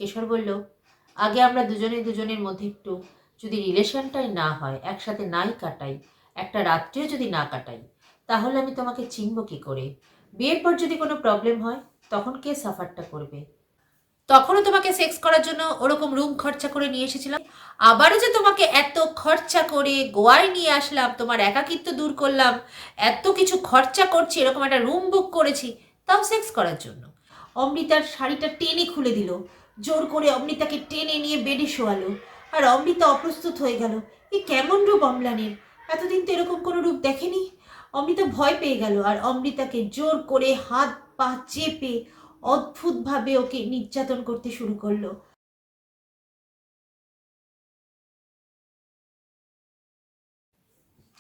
কেশর বলল, আগে আমরা দুজনে দুজনের মধ্যে একটু যদি রিলেশনটাই না হয়, একসাথে নাই কাটাই, একটা রাত্রিও যদি না কাটাই, তাহলে আমি তোমাকে চিনব কি করে? বিয়ের পর যদি কোনো প্রবলেম হয় তখন কে সাফারটা করবে? তখনও তোমাকে সেক্স করার জন্য ওরকম রুম খরচা করে নিয়ে এসেছিলাম, আবারও যে তোমাকে এত খরচা করে গোয়ায় নিয়ে আসলাম, তোমার একাকিত্ব দূর করলাম, এত কিছু খরচা করছি, এরকম একটা রুম বুক করেছি, তাও সেক্স করার জন্য। অমৃতার শাড়িটা টেনে খুলে দিল, জোর করে অমৃতাকে টেনে নিয়ে বেডে শোয়ালো, আর অমৃতা অপ্রস্তুত হয়ে গেল। এ কেমন রূপ অম্লানের! এতদিন তো এরকম কোনো রূপ দেখেনি। অমৃতা ভয় পেয়ে গেল, আর অমৃতাকে জোর করে হাত পা চেপে অদ্ভুতভাবে ওকে নির্যাতন করতে শুরু করলো।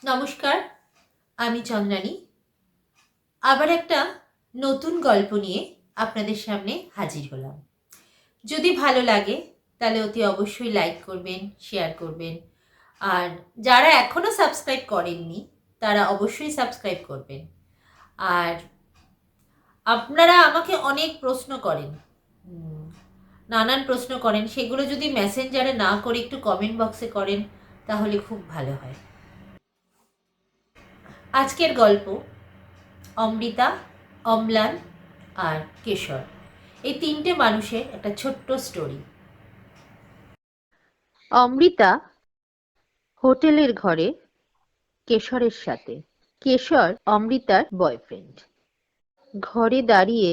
নমস্কার, আমি চন্দ্রানী। আবার একটা নতুন গল্প নিয়ে আপনাদের সামনে হাজির হলাম। যদি ভালো লাগে তাহলে অতি অবশ্যই লাইক করবেন, শেয়ার করবেন, আর যারা এখনও সাবস্ক্রাইব করেননি তারা অবশ্যই সাবস্ক্রাইব করবেন। আর আপনারা আমাকে অনেক প্রশ্ন করেন, নানান প্রশ্ন করেন, সেগুলো যদি মেসেঞ্জারে না করে একটু কমেন্ট বক্সে করেন তাহলে খুব ভালো হয়। আজকের গল্প অমৃতা, অম্লান আর কেশর, এই তিনটে মানুষের একটা ছোট্ট স্টোরি। অমৃতা হোটেলের ঘরে কেশরের সাথে। কেশর অমৃতার বয়ফ্রেন্ড। ঘরে দাঁড়িয়ে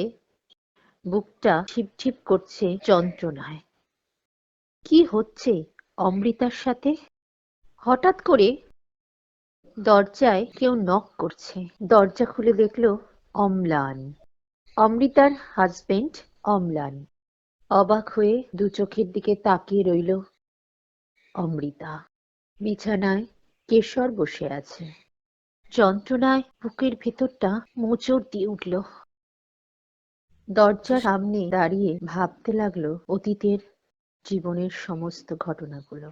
বুকটা ছিপছিপ করছে যন্ত্রণায়। কি হচ্ছে অমৃতার সাথে? হঠাৎ করে দরজায় কেউ নক করছে। দরজা খুলে দেখলো অম্লান, অমৃতার হাজবেন্ড অম্লান। অবাক হয়ে দু চোখের দিকে তাকিয়ে রইল অমৃতা। বিছানায় কেশর বসে আছে। যন্ত্রণায় বুকের ভেতরটা মোচড় দিয়ে উঠল। দরজার সামনে দাঁড়িয়ে ভাবতে লাগলো অতীতের জীবনের সমস্ত ঘটনাগুলো।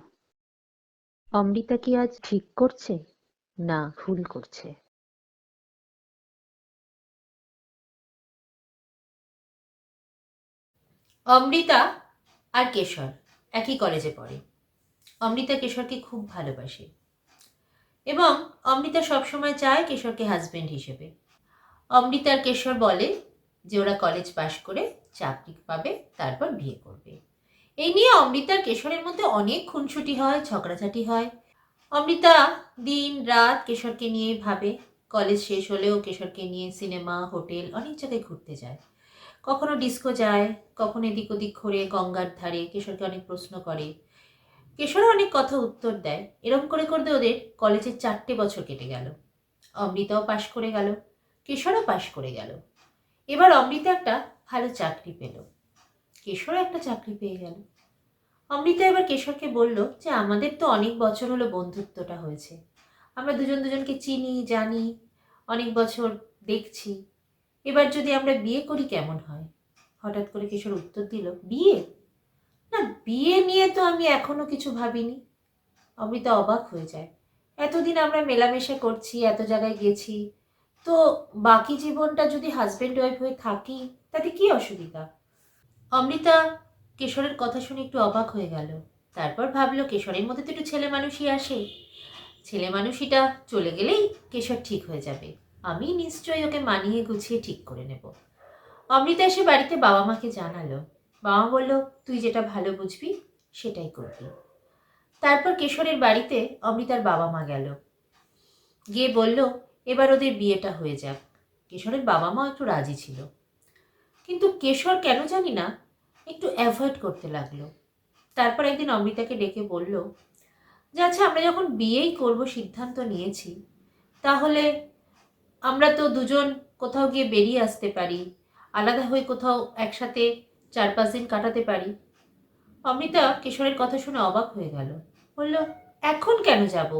অমৃতা কি আজ ঠিক করছে না ভুল করছে? অমৃতা আর কেশর একই কলেজে পড়ে। অমৃতা কেশরকে খুব ভালোবাসে এবং অমৃতা সবসময় চায় কেশরকে হাজবেন্ড হিসেবে। অমৃতা আর কেশর বলে যে ওরা কলেজ পাশ করে চাকরি পাবে, তারপর বিয়ে করবে। এই নিয়ে অমৃতা আর কেশরের মধ্যে অনেক খুনসুটি হয়, ঝগড়াঝাটি হয়। অমৃতা দিন রাত কেশরকে নিয়ে ভাবে। কলেজ শেষ হলেও কেশরকে নিয়ে সিনেমা, হোটেল, অনেক জায়গায় ঘুরতে যায়। কখনো ডিস্কো যায়, কখনো এদিক ওদিক ঘুরে গঙ্গার ধারে কেশরকে অনেক প্রশ্ন করে। কেশরও অনেক কথা উত্তর দেয়। এরকম করে করতে ওদের কলেজের 4টে বছর কেটে গেল। অমৃতাও পাশ করে গেল, কেশরও পাশ করে গেল। এবার অমৃতা একটা ভালো চাকরি পেল, কেশরও একটা চাকরি পেয়ে গেল। অমৃতা এবার কেশরকে বলল যে আমাদের তো অনেক বছর হলো বন্ধুত্বটা হয়েছে, আমরা দুজন দুজনকে চিনি জানি, অনেক বছর দেখছি, এবার যদি আমরা বিয়ে করি কেমন হয়? হঠাৎ করে কেশর উত্তর দিল, বিয়ে? না, বিয়ে নিয়ে তো আমি এখনো কিছু ভাবিনি। অমৃতা অবাক হয়ে যায়। এতদিন আমরা মেলামেশা করছি, এত জায়গায় গেছি, তো বাকি জীবনটা যদি হাজব্যান্ড ওয়াইফ হয়ে থাকি তাতে কি অসুবিধা? অমৃতা কেশরের কথা শুনে একটু অবাক হয়ে গেল। তারপর ভাবলো কেশরের মধ্যে তো একটু ছেলে মানুষই আসে, ছেলে মানুষইটা চলে গেলেই কেশর ঠিক হয়ে যাবে, আমি নিশ্চয়ই ওকে মানিয়ে গুছিয়ে ঠিক করে নেব। অমৃতা এসে বাড়িতে বাবা মাকে জানালো। বাবা বলল, তুই যেটা ভালো বুঝবি সেটাই করবি। তারপর কেশরের বাড়িতে অমৃতার বাবা মা গেল, গিয়ে বলল এবার ওদের বিয়েটা হয়ে যাক। কেশরের বাবা মা একটু রাজি ছিল, কিন্তু কেশর কেন জানি না একটু অ্যাভয়েড করতে লাগলো। তারপর একদিন অমৃতাকে ডেকে বলল যে আচ্ছা, আমরা যখন বিয়েই করব সিদ্ধান্ত নিয়েছি, তাহলে আমরা তো দুজন কোথাও গিয়ে বেরিয়ে আসতে পারি, আলাদা হয়ে কোথাও একসাথে 4-5 দিন কাটাতে পারি। অমৃতা কেশরের কথা শুনে অবাক হয়ে গেল, বলল এখন কেন যাব?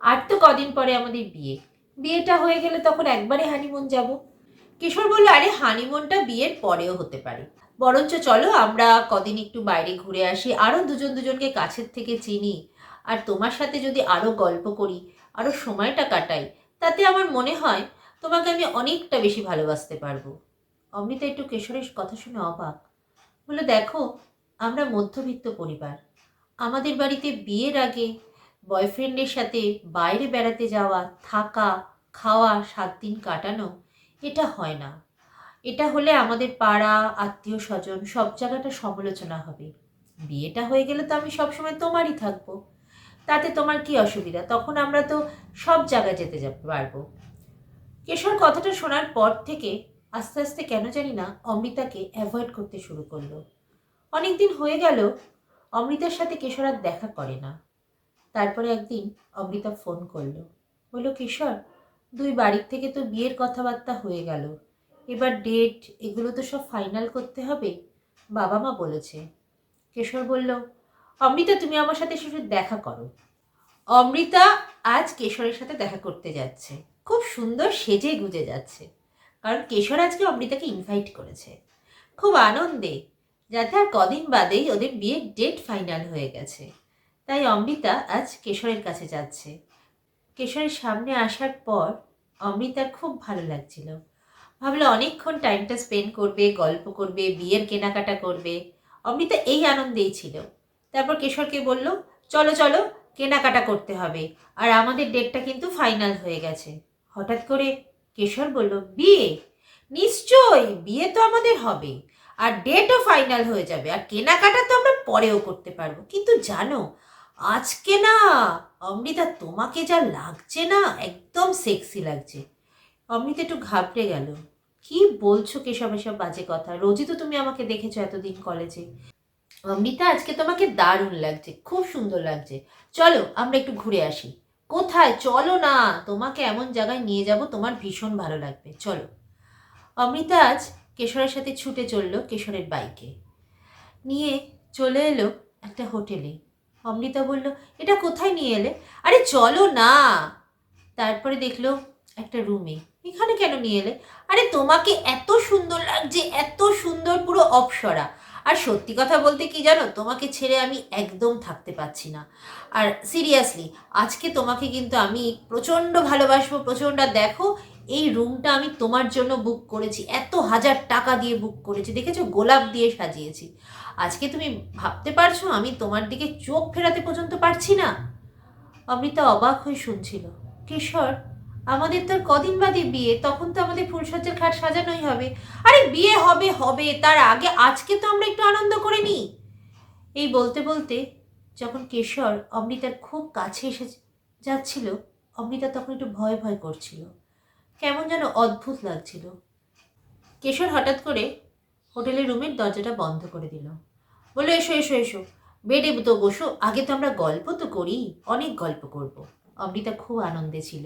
আর তো কদিন পরে আমাদের বিয়ে, বিয়েটা হয়ে গেলে তখন একবারে হানিমুন যাব। কিশোর বলল, আরে হানিমুনটা বিয়ের পরেও হতে পারে, বরঞ্চ চলো আমরা কদিন একটু বাইরে ঘুরে আসি, আরও দুজন দুজনকে কাছের থেকে চিনি, আর তোমার সাথে যদি আরও গল্প করি, আরও সময়টা কাটাই, তাতে আমার মনে হয় তোমাকে আমি অনেকটা বেশি ভালোবাসতে পারবো। অমৃতা একটু কেশরের কথা শুনে অবাক, বললো দেখো, আমরা মধ্যবিত্ত পরিবার। আমাদের বাড়িতে বিয়ের আগে বয়ফ্রেন্ডের সাথে বাইরে বেড়াতে যাওয়া, থাকা, খাওয়া, 7 দিন কাটানো এটা হয় না। এটা হলে আমাদের পাড়া, আত্মীয়-স্বজন সব জায়গাটা সমালোচনা হবে। বিয়েটা হয়ে গেলে তো আমি সবসময় তোমারই থাকবো। তাতে তোমার কি অসুবিধা? তখন আমরা তো সব জায়গায় যেতে পারবো। কেশর কথাটা শোনার পর থেকে আস্তে আস্তে কেন জানি না অমৃতাকে অ্যাভয়েড করতে শুরু করলো। অনেকদিন হয়ে গেল অমৃতার সাথে কেশর আর দেখা করে না। তারপরে একদিন অমৃতা ফোন করলো, বললো, কিশোর, 2 বাড়ির থেকে তো বিয়ের কথাবার্তা হয়ে গেল, এবার ডেট এগুলো তো সব ফাইনাল করতে হবে, বাবা মা বলেছে। কেশর বলল, অমৃতা তুমি আমার সাথে শুধু দেখা করো। অমৃতা আজ কেশরের সাথে দেখা করতে যাচ্ছে, খুব সুন্দর সেজে গুজে যাচ্ছে, কারণ কেশর আজকে অমৃতাকে ইনভাইট করেছে খুব আনন্দে, যাতে আর কদিন বাদেই ওদের বিয়ের ডেট ফাইনাল হয়ে গেছে। তাই অমৃতা আজ কেশরের কাছে যাচ্ছে। কেশরের সামনে আসার পর অমৃতার খুব ভালো লাগছিল। ভাবলো অনেকক্ষণ টাইমটা স্পেন্ড করবে, গল্প করবে, বিয়ের কেনাকাটা করবে। অমৃতা এই আনন্দেই ছিল। তারপর কেশরকে বলল, চলো চলো, কেনাকাটা করতে হবে, আর আমাদের ডেটটা কিন্তু ফাইনাল হয়ে গেছে। হঠাৎ করে কেশর বলল, বিয়ে? নিশ্চয়ই, বিয়ে তো আমাদের হবে, আর ডেটও ফাইনাল হয়ে যাবে, আর কেনাকাটা তো আমরা পরেও করতে পারবো। কিন্তু জানো, আজকে না অমৃতা তোমাকে যা লাগছে না, একদম সেক্সি লাগছে। অমৃতা একটু ঘাবড়ে গেল। কি বলছো কেশব এসব বাজে কথা? রোজই তো তুমি আমাকে দেখেছো এতদিন কলেজে। অমৃতা, আজকে তোমাকে দারুণ লাগছে, খুব সুন্দর লাগছে। চলো আমরা একটু ঘুরে আসি। কোথায়? চলো না, তোমাকে এমন জায়গায় নিয়ে যাব তোমার ভীষণ ভালো লাগবে, চলো। অমৃতা আজ কেশরের সাথে ছুটে চলল কেশরের বাইকে নিয়ে, চলে এলো একটা হোটেলে। অমৃতা বলল, এটা কোথায় নিয়ে এলে? আরে চলো না। তারপরে দেখলো একটা রুমে। এখানে কেন নিয়ে এলে? আরে তোমাকে এত সুন্দর লাগছে, এত সুন্দর, পুরো অপ্সরা। আর সত্যি কথা বলতে কি জানো, তোমাকে ছেড়ে আমি একদম থাকতে পারছি না। আর সিরিয়াসলি আজকে তোমাকে কিন্তু আমি প্রচণ্ড ভালোবাসবো, প্রচণ্ড। আর দেখো, এই রুমটা আমি তোমার জন্য বুক করেছি, এত হাজার টাকা দিয়ে বুক করেছি, দেখেছো, গোলাপ দিয়ে সাজিয়েছি। আজকে তুমি ভাবতে পারছো আমি তোমার দিকে চোখ ফেরাতে পর্যন্ত পারছি না? অমৃতা অবাক হয়ে শুনছিল। কিশোর, আমাদের তো আর কদিন বাদে বিয়ে, তখন তো আমাদের ফুলসজ্জার খাট সাজানোই হবে। আরে বিয়ে হবে হবে, তার আগে আজকে তো আমরা একটু আনন্দ করে নিই। এই বলতে বলতে যখন কেশর অমৃতার খুব কাছে এসে যাচ্ছিল, অমৃতা তখন একটু ভয় ভয় করছিল, কেমন যেন অদ্ভুত লাগছিল। কেশর হঠাৎ করে হোটেলের রুমের দরজাটা বন্ধ করে দিল। বললো, এসো এসো এসো, বেডে তো বসো, আগে তো আমরা গল্প তো করি, অনেক গল্প করব। অমৃতা খুব আনন্দে ছিল।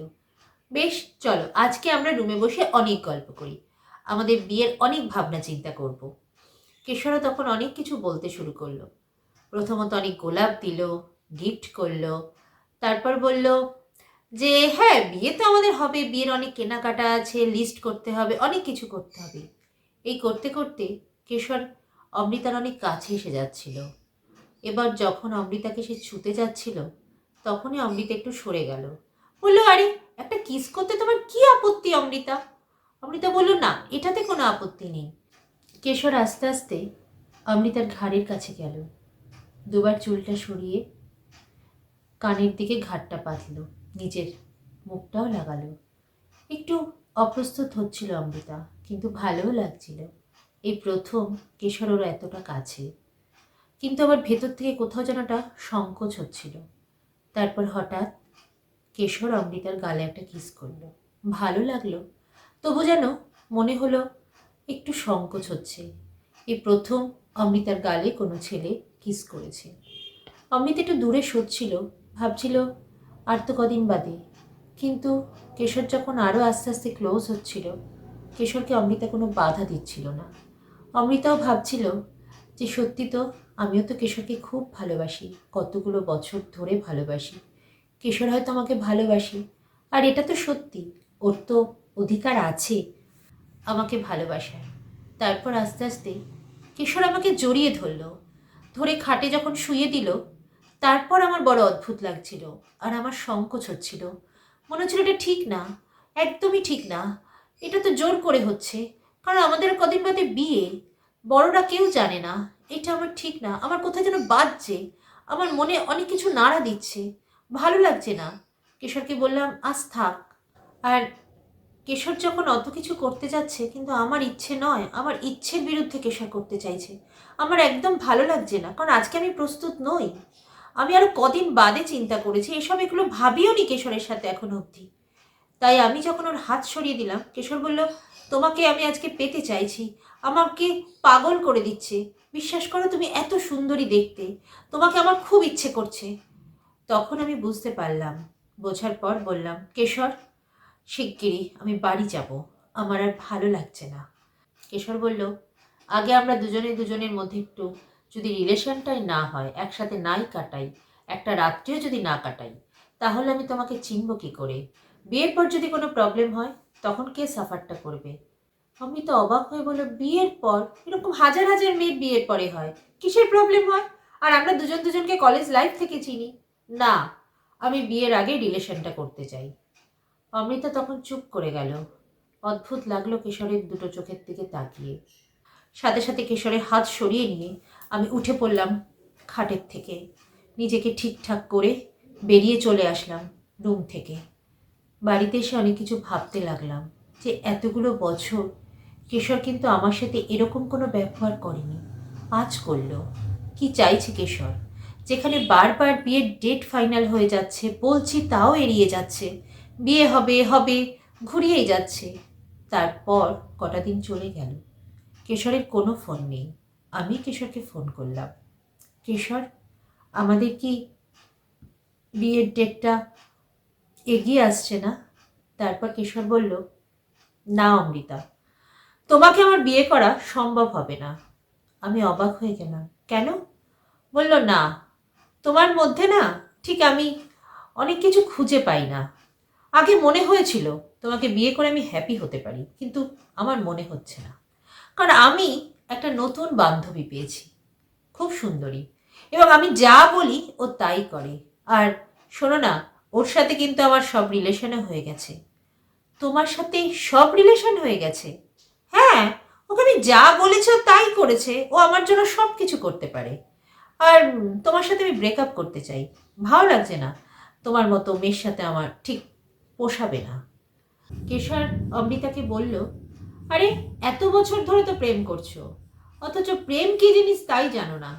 বেশ, চলো আজকে আমরা রুমে বসে অনেক গল্প করি, আমাদের বিয়ের অনেক ভাবনা চিন্তা করব। কেশরও তখন অনেক কিছু বলতে শুরু করলো। প্রথমত অনেক গোলাপ দিল, গিফট করলো। তারপর বলল যে হ্যাঁ, বিয়ে তো আমাদের হবে, বিয়ের অনেক কেনাকাটা আছে, লিস্ট করতে হবে, অনেক কিছু করতে হবে। এই করতে করতে কেশর অমৃতার অনেক কাছে এসে যাচ্ছিল। এবার যখন অমৃতাকে সে ছুতে যাচ্ছিল, তখনই অমৃতা একটু সরে গেল। বলল, আরে একটা কিস করতে তোমার কি আপত্তি অমৃতা? অমৃতা বলল, না, এটাতে কোনো আপত্তি নেই। কেশর আস্তে আস্তে অমৃতার ঘাড়ের কাছে গেল, দুবার চুলটা সরিয়ে কানের দিকে ঘাড়টা পাতল, নিজের মুখটাও লাগালো। একটু অপ্রস্তুত হচ্ছিল অমৃতা, কিন্তু ভালোও লাগছিল। এই প্রথম কেশর ওর এতটা কাছে, কিন্তু আবার ভেতর থেকে কোথাও যেন একটা সংকোচ হচ্ছিল। তারপর হঠাৎ কেশর অমৃতার গালে একটা কিস করলো। ভালো লাগলো, তবু যেন মনে হলো একটু সংকোচ হচ্ছে। এই প্রথম অমৃতার গালে কোনো ছেলে কিস করেছে। অমৃতা একটু দূরে সরছিল, ভাবছিল আর তো কদিন বাদে। কিন্তু কেশর যখন আরও আস্তে আস্তে ক্লোজ হচ্ছিল, কেশরকে অমৃতা কোনো বাধা দিচ্ছিল না। অমৃতাও ভাবছিল যে সত্যি তো, আমিও তো কেশরকে খুব ভালোবাসি, কতগুলো বছর ধরে ভালোবাসি। কেশর হয়তো আমাকে ভালোবাসি, আর এটা তো সত্যি, ওর তো অধিকার আছে আমাকে ভালোবাসার। তারপর আস্তে আস্তে কেশর আমাকে জড়িয়ে ধরল, ধরে খাটে যখন শুয়ে দিল, তারপর আমার বড় অদ্ভুত লাগছিল, আর আমার সংকোচ হচ্ছিল। মনে হচ্ছিল এটা ঠিক না, একদমই ঠিক না, এটা তো জোর করে হচ্ছে, কারণ আমাদের কদিন বাদে বিয়ে, বড়রা কেউ জানে না, এটা আমার ঠিক না, আমার কোথায় যেন বাজছে, আমার মনে অনেক কিছু নাড়া দিচ্ছে, ভালো লাগছে না। কেশরকে বললাম আজ থাক। আর কেশর যখন অত কিছু করতে যাচ্ছে, কিন্তু আমার ইচ্ছে নয়, আমার ইচ্ছের বিরুদ্ধে কেশর করতে চাইছে, আমার একদম ভালো লাগছে না, কারণ আজকে আমি প্রস্তুত নই। আমি আরো কদিন বাদে চিন্তা করেছি, এসব এগুলো ভাবিও নি কেশরের সাথে এখন অবধি। তাই আমি যখন ওর হাত সরিয়ে দিলাম, কেশর বলল, তোমাকে আমি আজকে পেতে চাইছি, আমাকে পাগল করে দিচ্ছে, বিশ্বাস করো তুমি এত সুন্দরী দেখতে, তোমাকে আমার খুব ইচ্ছে করছে। তখন আমি বুঝতে পারলাম, বোঝার পর বললাম, কেশর শিগগিরই আমি বাড়ি যাব, আমার আর ভালো লাগছে না। কেশর বলল, আগে আমরা দুজনে দুজনের মধ্যে একটু যদি রিলেশনটাই না হয়, একসাথে নাই কাটাই, একটা রাত্রিও যদি না কাটাই, তাহলে আমি তোমাকে চিনব কি করে? বিয়ের পর যদি কোনো প্রবলেম হয়, তখন কে সাফারটা করবে? আমি তো অবাক হয়ে বলল, বিয়ের পর? এরকম হাজার হাজার মেয়ের বিয়ের পরে হয়, কিসের প্রবলেম হয়? আর আমরা দুজন দুজনকে কলেজ লাইফ থেকে চিনি। না, আমি বিয়ের আগে রিলেশনটা করতে চাই। অমৃতা তখন চুপ করে গেল। অদ্ভুত লাগলো কেশরের দুটো চোখের দিকে তাকিয়ে। সাথে সাথে কেশরের হাত সরিয়ে নিয়ে আমি উঠে পড়লাম খাটের থেকে, নিজেকে ঠিকঠাক করে বেরিয়ে চলে আসলাম রুম থেকে। বাড়িতে এসে অনেক কিছু ভাবতে লাগলাম, যে এতগুলো বছর কেশর কিন্তু আমার সাথে এরকম কোনো ব্যবহার করেনি, আজ করলো। কি চাইছে কেশর? যেখানে বারবার বিয়ের ডেট ফাইনাল হয়ে যাচ্ছে, বলছি তাও এড়িয়ে যাচ্ছে, বিয়ে হবে হবে ঘুরিয়েই যাচ্ছে। তারপর কটা দিন চলে গেল, কেশরের কোনো ফোন নেই। আমি কেশরকে ফোন করলাম, কেশর আমাদের কি বিয়ের ডেটটা এগিয়ে আসছে না? তারপর কেশর বলল, না অমৃতা, তোমাকে আমার বিয়ে করা সম্ভব হবে না। আমি অবাক হয়ে গেলাম, কেন? বলল, না, তোমার মধ্যে না ঠিক আমি অনেক কিছু খুঁজে পাই না। আগে মনে হয়েছিল তোমাকে বিয়ে করে আমি হ্যাপি হতে পারি, কিন্তু আমার মনে হচ্ছে না, কারণ আমি একটা নতুন বান্ধবী পেয়েছি, খুব সুন্দরী, এবং আমি যা বলি ও তাই করে। আর শোনো না, ওর সাথে কিন্তু আমার সব রিলেশনে হয়ে গেছে। তোমার সাথে সব রিলেশন হয়ে গেছে? হ্যাঁ, ওকে আমি যা বলেছি ও তাই করেছে, ও আমার জন্য সব কিছু করতে পারে। আর তোমার সাথে আমি ব্রেকআপ করতে চাই, ভালো লাগছে না, তোমার মতো মেয়ের সাথে আমার ঠিক পোষাবে না। কেশর অমৃতাকে বলল, আরে এত বছর ধরে তো প্রেম করছো, অথচ প্রেম কি জিনিস তাই জানো না?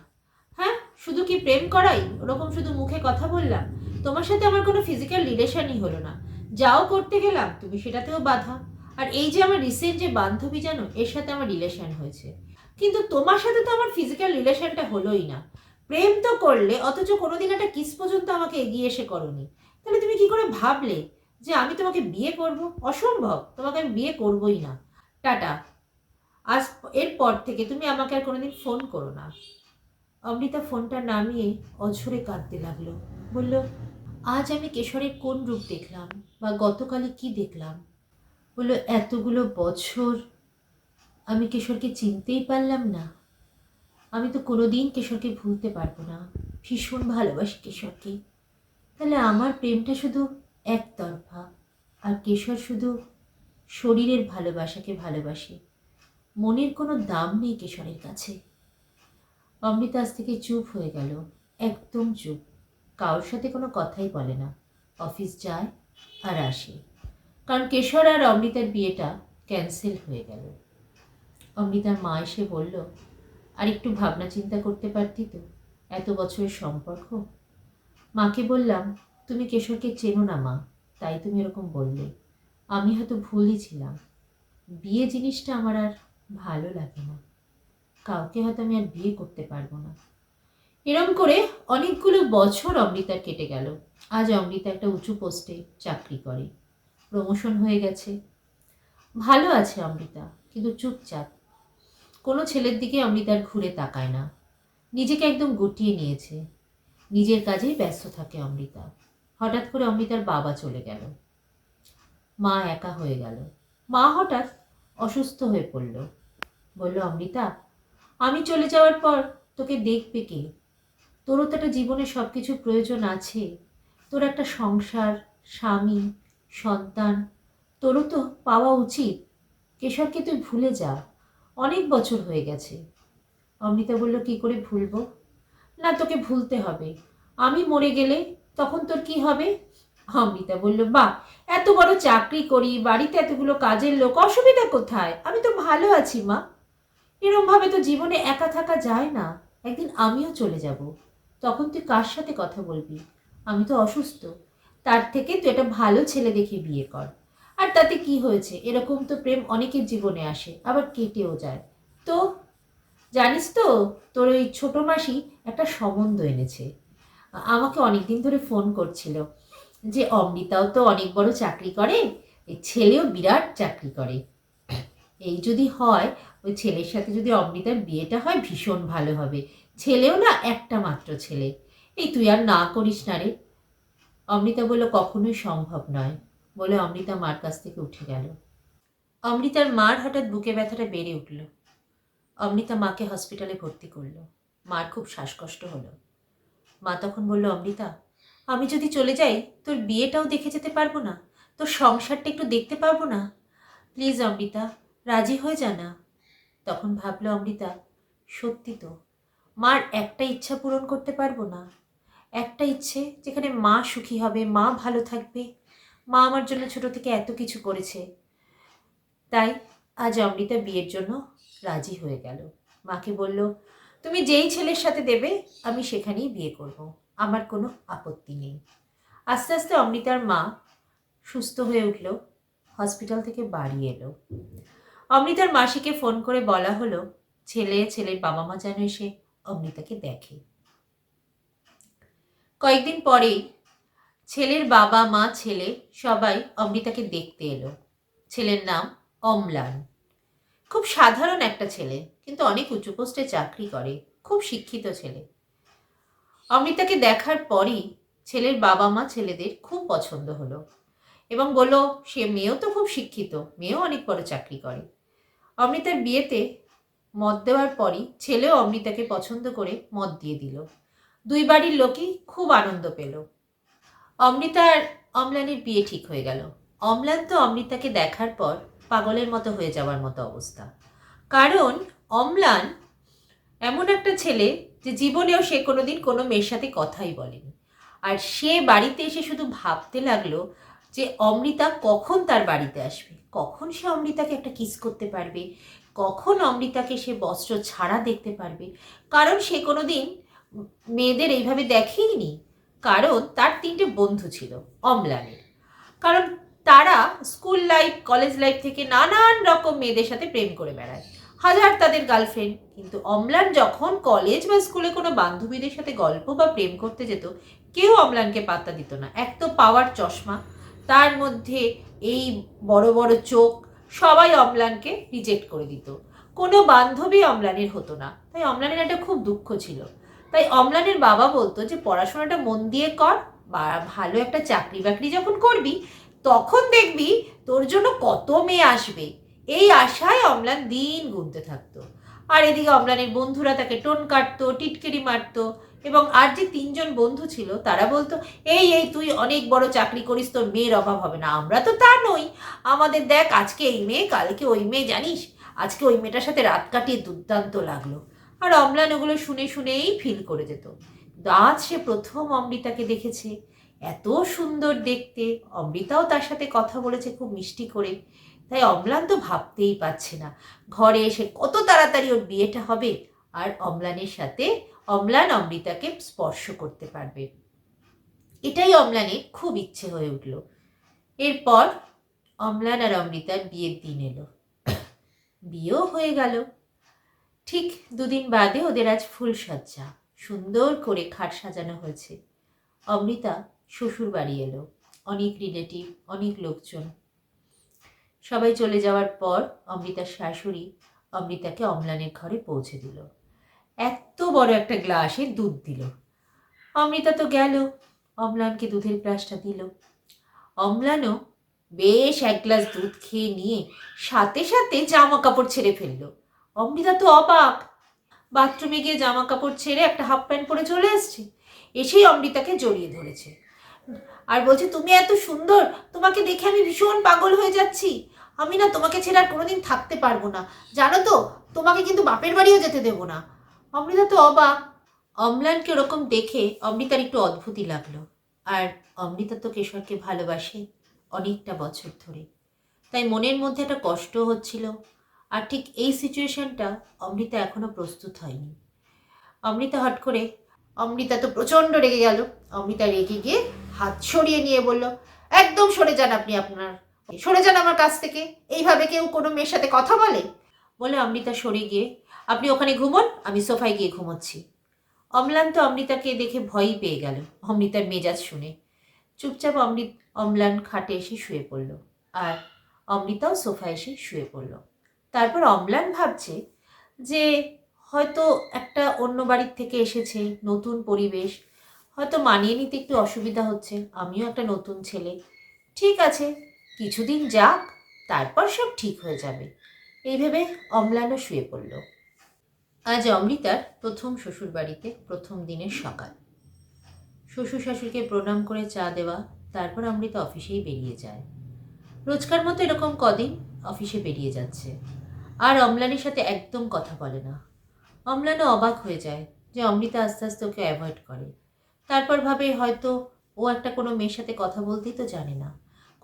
হ্যাঁ, শুধু কি প্রেম করাই, ওরকম শুধু মুখে কথা বললাম? তোমার সাথে আমার কোনো ফিজিক্যাল রিলেশনই হলো না, যাও করতে গেলাম তুমি সেটাতেও বাধা। আর এই যে আমার রিসেন্ট যে বান্ধবী জানো, এর সাথে আমার রিলেশন হয়েছে, কিন্তু তোমার সাথে তো আমার ফিজিক্যাল রিলেশনটা হলোই না। প্রেম তো করলে, অথচ কোনোদিন একটা কিস পর্যন্ত আমাকে এগিয়ে এসে করনি। তাহলে তুমি কি করে ভাবলে যে আমি তোমাকে বিয়ে করব? অসম্ভব, তোমাকে আমি বিয়ে করবই না। টাটা, আজ এরপর থেকে তুমি আমাকে আর কোনোদিন ফোন করো না। অমৃতা ফোনটা নামিয়ে অঝরে কাঁদতে লাগলো, বলল, আজ আমি কেশরের কোন রূপ দেখলাম, বা গতকালে কি দেখলাম? বলল, এতগুলো বছর আমি কেশরকে চিনতেই পারলাম না। আমি তো কোনোদিন কেশরকে ভুলতে পারবো না, ভীষণ ভালোবাসি কেশরকে। তাহলে আমার প্রেমটা শুধু একতরফা, আর কেশর শুধু শরীরের ভালোবাসাকে ভালোবাসে, মনের কোনো দাম নেই কেশরের কাছে। অমৃতা আজ থেকে চুপ হয়ে গেল, একদম চুপ, কারোর সাথে কোনো কথাই বলে না, অফিস যায় আর আসে, কারণ কেশর আর অমৃতার বিয়েটা ক্যান্সেল হয়ে গেল। অমৃতার মা এসে বলল, আর একটু ভাবনা চিন্তা করতে পারতি তো, এত বছরের সম্পর্ক। মাকে বললাম, তুমি কেশরকে চেনো না মা, তাই তুমি এরকম বললে, আমি হয়তো ভুলই ছিলাম, বিয়ে জিনিসটা আমার আর ভালো লাগে না, কাউকে হয়তো আমি আর বিয়ে করতে পারবো না। এরম করে অনেকগুলো বছর অমৃতার কেটে গেল। আজ অমৃতা একটা উঁচু পোস্টে চাকরি করে, প্রমোশন হয়ে গেছে, ভালো আছে অমৃতা, কিন্তু চুপচাপ, কোনো ছেলের দিকে অমৃতার ঘুরে তাকায় না, নিজেকে একদম গুটিয়ে নিয়েছে, নিজের কাজেই ব্যস্ত থাকে অমৃতা। হঠাৎ করে অমৃতার বাবা চলে গেল, মা একা হয়ে গেল। মা হঠাৎ অসুস্থ হয়ে পড়ল, বলল, অমৃতা, আমি চলে যাওয়ার পর তোকে দেখবে কে? তোরও তো একটা জীবনে সব কিছু প্রয়োজন আছে, তোর একটা সংসার, স্বামী, সন্তান, তোরও তো পাওয়া উচিত। কেশবকে তুই ভুলে যা, অনেক বছর হয়ে গেছে। অমৃতা বলল, কি করে ভুলবো? না, তোকে ভুলতে হবে। আমি মরে গেলে তখন তোর কি হবে? অমৃতা বলল, বাহ, এত বড় চাকরি করি, বাড়িতে এতগুলো কাজের লোক, অসুবিধা কোথায়? আমি তো ভালো আছি মা। এরম ভাবে তো জীবনে একা থাকা যায় না। একদিন আমিও চলে যাব। তখন তুই কার সাথে কথা বলবি? আমি তো অসুস্থ। তার থেকে তুই একটা ভালো ছেলে দেখে বিয়ে কর। আর তাতে কি হয়েছে? এরকম তো প্রেম অনেকের জীবনে আসে, আবার কেটেও যায়। তো জানিস তো, তোর ওই ছোট মাসি একটা সম্বন্ধ এনেছে। আমাকে অনেকদিন ধরে ফোন করছিল যে অমৃতাও তো অনেক বড় চাকরি করে, এই ছেলেও বিরাট চাকরি করে। এই যদি হয়, ওই ছেলের সাথে যদি অমৃতার বিয়েটা হয়, ভীষণ ভালো হবে। ছেলেও না একটা মাত্র ছেলে। এই তুই আর না করিস না রে। অমৃতা বলল, কখনোই সম্ভব নয়। বলে অমৃতা মার কাছ থেকে উঠে গেল। অমৃতার মার হঠাৎ বুকে ব্যথাটা বেড়ে উঠল। অমৃতা মাকে হসপিটালে ভর্তি করলো। মার খুব শ্বাসকষ্ট হলো। মা তখন বলল, অমৃতা, আমি যদি চলে যাই, তোর বিয়েটাও দেখে যেতে পারবো না, তোর সংসারটা একটু দেখতে পারবো না। প্লিজ অমৃতা, রাজি হয়ে যা না। তখন ভাবলো অমৃতা, সত্যি তো, মার একটা ইচ্ছা পূরণ করতে পারবো না। একটা ইচ্ছে যেখানে মা সুখী হবে, মা ভালো থাকবে। মা আমার জন্য ছোট থেকে এত কিছু করেছে। তাই আজ অমৃতা বিয়ের জন্য রাজি হয়ে গেল। মাকে বলল, তুমি যেই ছেলের সাথে দেবে আমি সেখানেই বিয়ে করব, আমার কোনো আপত্তি নেই। আস্তে আস্তে অমৃতার মা সুস্থ হয়ে উঠল, হসপিটাল থেকে বাড়ি এলো। অমৃতার মাসিকে ফোন করে বলা হলো, ছেলের বাবা মা যেন এসে অমৃতাকে দেখে। কয়েকদিন পরেই ছেলের বাবা মা ছেলে সবাই অমৃতাকে দেখতে এলো। ছেলের নাম অম্লান। খুব সাধারণ একটা ছেলে, কিন্তু অনেক উঁচু পোস্টে চাকরি করে, খুব শিক্ষিত ছেলে। অমৃতাকে দেখার পরই ছেলের বাবা মা ছেলেদের খুব পছন্দ হলো এবং বলল, সে মেয়েও তো খুব শিক্ষিত, মেয়েও অনেক বড় চাকরি করে। অমৃতার বিয়েতে মত দেওয়ার পরই ছেলেও অমৃতাকে পছন্দ করে মত দিয়ে দিল। দুই বাড়ির লোকই খুব আনন্দ পেল। অমৃতা আর অম্লানের বিয়ে ঠিক হয়ে গেল। অম্লান তো অমৃতাকে দেখার পর পাগলের মতো হয়ে যাওয়ার মতো অবস্থা। কারণ অম্লান এমন একটা ছেলে যে জীবনেও সে কোনোদিন কোনো মেয়ের সাথে কথাই বলেনি। আর সে বাড়িতে এসে শুধু ভাবতে লাগলো যে অমৃতা কখন তার বাড়িতে আসবে, কখন সে অমৃতাকে একটা কিস করতে পারবে, কখন অমৃতাকে সে বস্ত্র ছাড়া দেখতে পারবে। কারণ সে কোনোদিন মেয়েদের এইভাবে দেখেইনি। কারণ তার 3টে বন্ধু ছিল অম্লানের। কারণ তারা স্কুল লাইফ, কলেজ লাইফ থেকে নানান রকম মেয়েদের সাথে প্রেম করে বেড়ায়, হাজার তাদের গার্লফ্রেন্ড। কিন্তু অম্লান যখন কলেজ বা স্কুলে কোনো বান্ধবীদের সাথে গল্প বা প্রেম করতে যেত, কেউ অম্লানকে পাত্তা দিত না। এক তো পাওয়ার চশমা, তার মধ্যে এই বড় বড় চোখ, সবাই অম্লানকে রিজেক্ট করে দিত। কোনো বান্ধবী অম্লানের হতো না। তাই অম্লানের একটা খুব দুঃখ ছিল। তাই অম্লানের বাবা বলতো যে পড়াশোনাটা মন দিয়ে কর, বা ভালো একটা চাকরি বাকরি যখন করবি তখন দেখবি তোর জন্য কত মেয়ে আসবে। এই আশায় অম্লান দিন গুনতে থাকতো। আর এদিকে অম্লানের বন্ধুরা তাকে টোন কাটতো, টিটকিরি মারতো। এবং আর যে 3জন বন্ধু ছিল তারা বলতো, এই এই তুই অনেক বড় চাকরি করিস, তোর মেয়ের অভাব হবে না। আমরা তো তা নই, আমাদের দেখ আজকে এই মেয়ে, কালকে ওই মেয়ে, জানিস আজকে ওই মেয়েটার সাথে রাত কাটিয়ে দুর্দান্ত লাগলো। আর অম্লান ওগুলো শুনে শুনেই ফিল করে যেত। আজ সে প্রথম অমৃতাকে দেখেছে, এত সুন্দর দেখতে। অমৃতাও তার সাথে কথা বলেছে খুব মিষ্টি করে। তাই অম্লান তো ভাবতেই পারছে না ঘরে এসে কত তাড়াতাড়ি ওর বিয়েটা হবে আর অম্লানের সাথে অম্লান অমৃতাকে স্পর্শ করতে পারবে। এটাই অম্লানের খুব ইচ্ছে হয়ে উঠল। এরপর অম্লান আর অমৃতার বিয়ের দিন এলো। বিয়েও হয়ে গেল। ঠিক 2 দিন বাদে ওদের আজ ফুলসজ্জা, সুন্দর করে খাট সাজানো হয়েছে। অমৃতা শ্বশুর বাড়ি এলো, অনেক রিলেটিভ, অনেক লোকজন। সবাই চলে যাওয়ার পর অমৃতার শাশুড়ি অমৃতাকে অম্লানের ঘরে পৌঁছে দিল। এত বড় একটা গ্লাসে দুধ দিল। অমৃতা তো গেল, অম্লানকে দুধের গ্লাসটা দিল। অম্লানও বেশ 1 গ্লাস দুধ খেয়ে নিয়ে সাথে সাথে জামা কাপড় ছেড়ে ফেললো। অমৃতা তো অবাক, বাথরুমে গিয়ে জামা কাপড় ছেড়ে একটা হাফ প্যান্ট পরে চলে এসছে। এসেই অমৃতাকে জড়িয়ে ধরেছে আর বলছে, তুমি এত সুন্দর, তোমাকে দেখে আমি ভীষণ পাগল হয়ে যাচ্ছি। আমি না তোমাকে ছেড়ে আর কোনোদিন থাকতে পারবো না, জানো তো, তোমাকে কিন্তু বাপের বাড়িও যেতে দেবো না। অমৃতা তো অবাক। অম্লানকে ওরকম দেখে অমৃতার একটু অদ্ভুতই লাগলো। আর অমৃতা তো কেশরকে ভালোবাসে অনেকটা বছর ধরে, তাই মনের মধ্যে একটা কষ্ট হচ্ছিল। আর ঠিক এই সিচুয়েশনটা অমৃতা এখনো প্রস্তুত হয়নি। অমৃতা তো প্রচণ্ড রেগে গেল। অমৃতা রেগে গিয়ে হাত সরিয়ে নিয়ে বলল, একদম সরে যান আপনি, সরে যান আমার কাছ থেকে। এইভাবে কেউ কোনো মেয়ের সাথে কথা বলে? বলে অমৃতা সরে গিয়ে, আপনি ওখানে ঘুমোন, আমি সোফায় গিয়ে ঘুমোচ্ছি। অম্লান তো অমৃতাকে দেখে ভয়ই পেয়ে গেল অমৃতার মেজাজ শুনে। চুপচাপ অম্লান খাটে এসে শুয়ে পড়ল, আর অমৃতাও সোফায় এসে শুয়ে পড়ল। তারপর অম্লান ভাবছে যে হয়তো একটা অন্য বাড়ির থেকে এসেছে, নতুন পরিবেশ, হয়তো মানিয়ে নিতে একটু অসুবিধা হচ্ছে। আমিও একটা নতুন ছেলে, ঠিক আছে, কিছুদিন যাক, তারপর সব ঠিক হয়ে যাবে, এই ভেবে অম্লানও শুয়ে পড়ল। আজ অমৃতার প্রথম শ্বশুরবাড়িতে প্রথম দিনের সকাল। শ্বশুর শাশুড়িকে প্রণাম করে চা দেওয়া, তারপর অমৃতা অফিসেই বেরিয়ে যায়। রোজকার মতো এরকম কদিন অফিসে বেরিয়ে যাচ্ছে, আর অম্লানের সাথে একদম কথা বলে না। অম্লানও অবাক হয়ে যায় যে অমৃতা আস্তে আস্তে ওকে অ্যাভয়েড করে। তারপর ভাবে হয়তো ও একটা কোনো মেয়ের সাথে কথা বলতেই তো জানে না,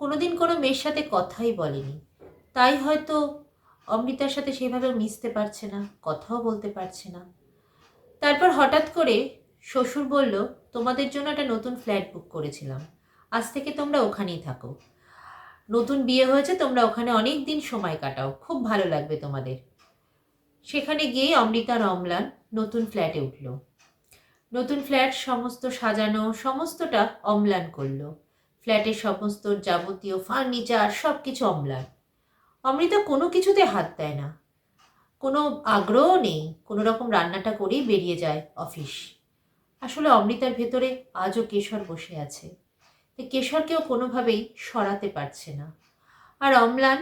কোনোদিন কোনো মেয়ের সাথে কথাই বলেনি, তাই হয়তো অমৃতার সাথে সেভাবে মিশতে পারছে না, কথাও বলতে পারছে না। তারপর হঠাৎ করে শ্বশুর বলল, তোমাদের জন্য একটা নতুন ফ্ল্যাট বুক করেছিলাম, আজ থেকে তোমরা ওখানেই থাকো। নতুন বিয়ে হয়েছে, তোমরা ওখানে অনেক দিন সময় কাটাও, খুব ভালো লাগবে তোমাদের। সেখানে গিয়েই অমৃতা আর অম্লান নতুন ফ্ল্যাটে উঠল। নতুন ফ্ল্যাট সমস্ত সাজানো, সমস্তটা অম্লান করলো। ফ্ল্যাটের সমস্ত যাবতীয় ফার্নিচার সব কিছু অম্লান। অমৃতা কোনো কিছুতে হাত দেয় না, কোনো আগ্রহ নেই, কোনো রকম রান্নাটা করেই বেরিয়ে যায় অফিস। আসলে অমৃতার ভেতরে আজও কেশর বসে আছে, কেশরকেও কোনোভাবেই সরাতে পারছে না। আর অম্লান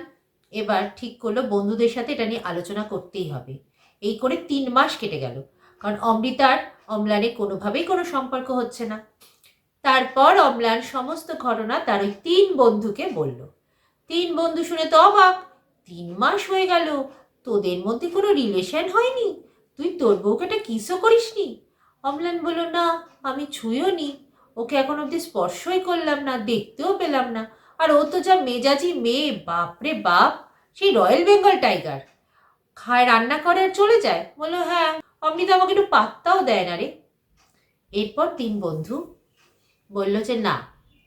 এবার ঠিক করলো বন্ধুদের সাথে এটা নিয়ে আলোচনা করতেই হবে। এই করে 3 মাস কেটে গেল, কারণ অমৃতার অম্লানের কোনোভাবেই কোনো সম্পর্ক হচ্ছে না। তারপর অম্লান সমস্ত ঘটনা তার ওই 3 বন্ধুকে বলল। 3 বন্ধু শুনে তো অবাক, 3 মাস হয়ে গেল, তোদের মধ্যে কোনো রিলেশন হয়নি? তুই তোর বউকে একটা কিসও করিসনি? অম্লান বলল, না, আমি ছুঁইও নি, ওকে এখন অব্দি স্পর্শই করলাম না, দেখতেও পেলাম না। আর ও তো যা মেজাজি মেয়ে, বাপরে বাপ, সেই রয়্যাল বেঙ্গল টাইগার, খায়, রান্না করে আর চলে যায়। বললো, হ্যাঁ, অমৃতা আমাকে একটু পাত্তাও দেয় না রে। এরপর 3 বন্ধু বলল যে না,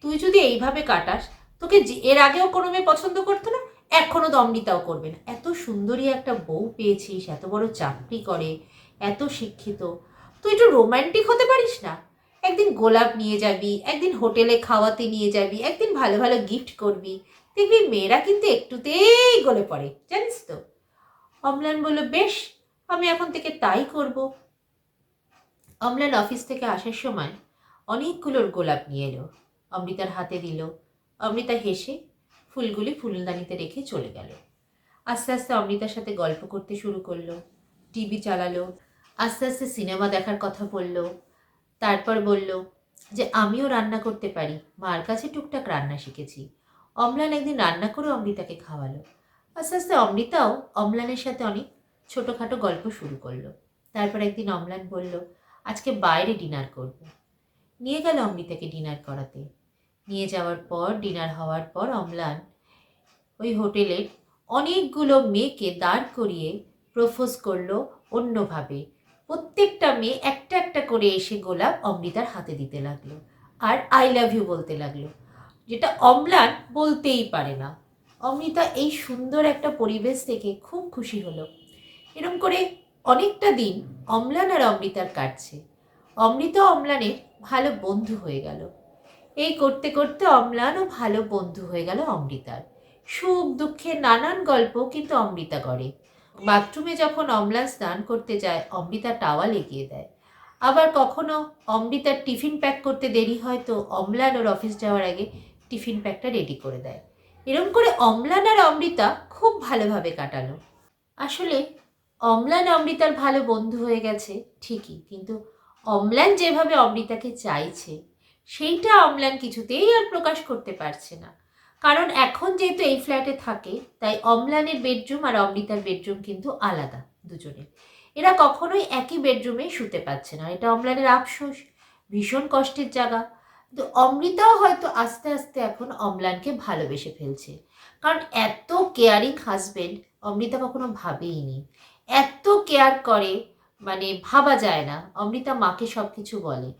তুই যদি এইভাবে কাটাস, তোকে এর আগেও কোনো মেয়ে পছন্দ করতো না, এখনও তো অমৃতাও করবে না। এত সুন্দরী একটা বউ পেয়েছিস, এত বড় চাকরি করে, এত শিক্ষিত, তুই একটু রোম্যান্টিক হতে পারিস না? একদিন গোলাপ নিয়ে যাবি, একদিন হোটেলে খাওয়াতে নিয়ে যাবি, একদিন ভালো ভালো গিফট করবি, দেখবি মেয়েরা কিন্তু একটুতেই গলে পড়ে, জানিস তো। অম্লান বলল, বেশ, আমি এখন থেকে তাই করব। অম্লান অফিস থেকে আসার সময় অনেকগুলো গোলাপ নিয়ে এলো, অমৃতার হাতে দিল। অমৃতা হেসে ফুলগুলি ফুলদানিতে রেখে চলে গেল। আস্তে আস্তে অমৃতার সাথে গল্প করতে শুরু করলো, টিভি চালালো, আস্তে আস্তে সিনেমা দেখার কথা বলল। তারপর বলল যে আমিও রান্না করতে পারি, মার কাছে টুকটাক রান্না শিখেছি। অম্লান একদিন রান্না করে অমৃতাকে খাওয়ালো। আস্তে আস্তে অমৃতাও অম্লানের সাথে অনেক ছোটোখাটো গল্প শুরু করলো। তারপর একদিন অম্লান বলল, আজকে বাইরে ডিনার করব। নিয়ে গেল অমৃতাকে ডিনার করাতে। নিয়ে যাওয়ার পর, ডিনার হওয়ার পর অম্লান ওই হোটেলের অনেকগুলো মেয়েকে দাঁড় করিয়ে প্রপোজ করলো অন্যভাবে। প্রত্যেকটা মেয়ে একটা একটা করে এসে গোলাপ অমৃতার হাতে দিতে লাগলো, আর আই লাভ ইউ বলতে লাগলো, যেটা অম্লান বলতেই পারে না। অমৃতা এই সুন্দর একটা পরিবেশ থেকে খুব খুশি হলো। এরম করে অনেকটা দিন অম্লান আর অমৃতার কাটছে। অমৃতা অম্লানের ভালো বন্ধু হয়ে গেল। এই করতে করতে অম্লানও ভালো বন্ধু হয়ে গেল অমৃতার। সুখ দুঃখের নানান গল্প কিন্তু অমৃতা করে। বাথরুমে যখন অম্লান স্নান করতে যায়, অমৃতা টাওয়াল এগিয়ে দেয়। আবার কখনো অমৃতার টিফিন প্যাক করতে দেরি হয়, তো অম্লান ওর অফিস যাওয়ার আগে টিফিন প্যাকটা রেডি করে দেয়। এরম করে অম্লান আর অমৃতা খুব ভালোভাবে কাটালো। আসলে অম্লান অমৃতার ভালো বন্ধু হয়ে গেছে ঠিকই, কিন্তু অম্লান যেভাবে অমৃতাকে চাইছে সেইটা অম্লান কিছুতেই আর প্রকাশ করতে পারছে না। কারণ এখন যেহেতু এই ফ্ল্যাটে থাকে, তাই অম্লানের বেডরুম আর অমৃতার বেডরুম কিন্তু আলাদা দুজনের। এরা কখনোই একই বেডরুমে শুতে পারছে না, এটা অম্লানের আফসোস, ভীষণ কষ্টের জায়গা। তো অমৃতাও হয়তো আস্তে আস্তে এখন অম্লানকে ভালোবেসে ফেলছে, কারণ এত কেয়ারিং হাজবেন্ড অমৃতা কখনো ভাবেইনি। এত কেয়ার করে, মানে ভাবা যায় না। অমৃতা মাকে সব কিছু বলে,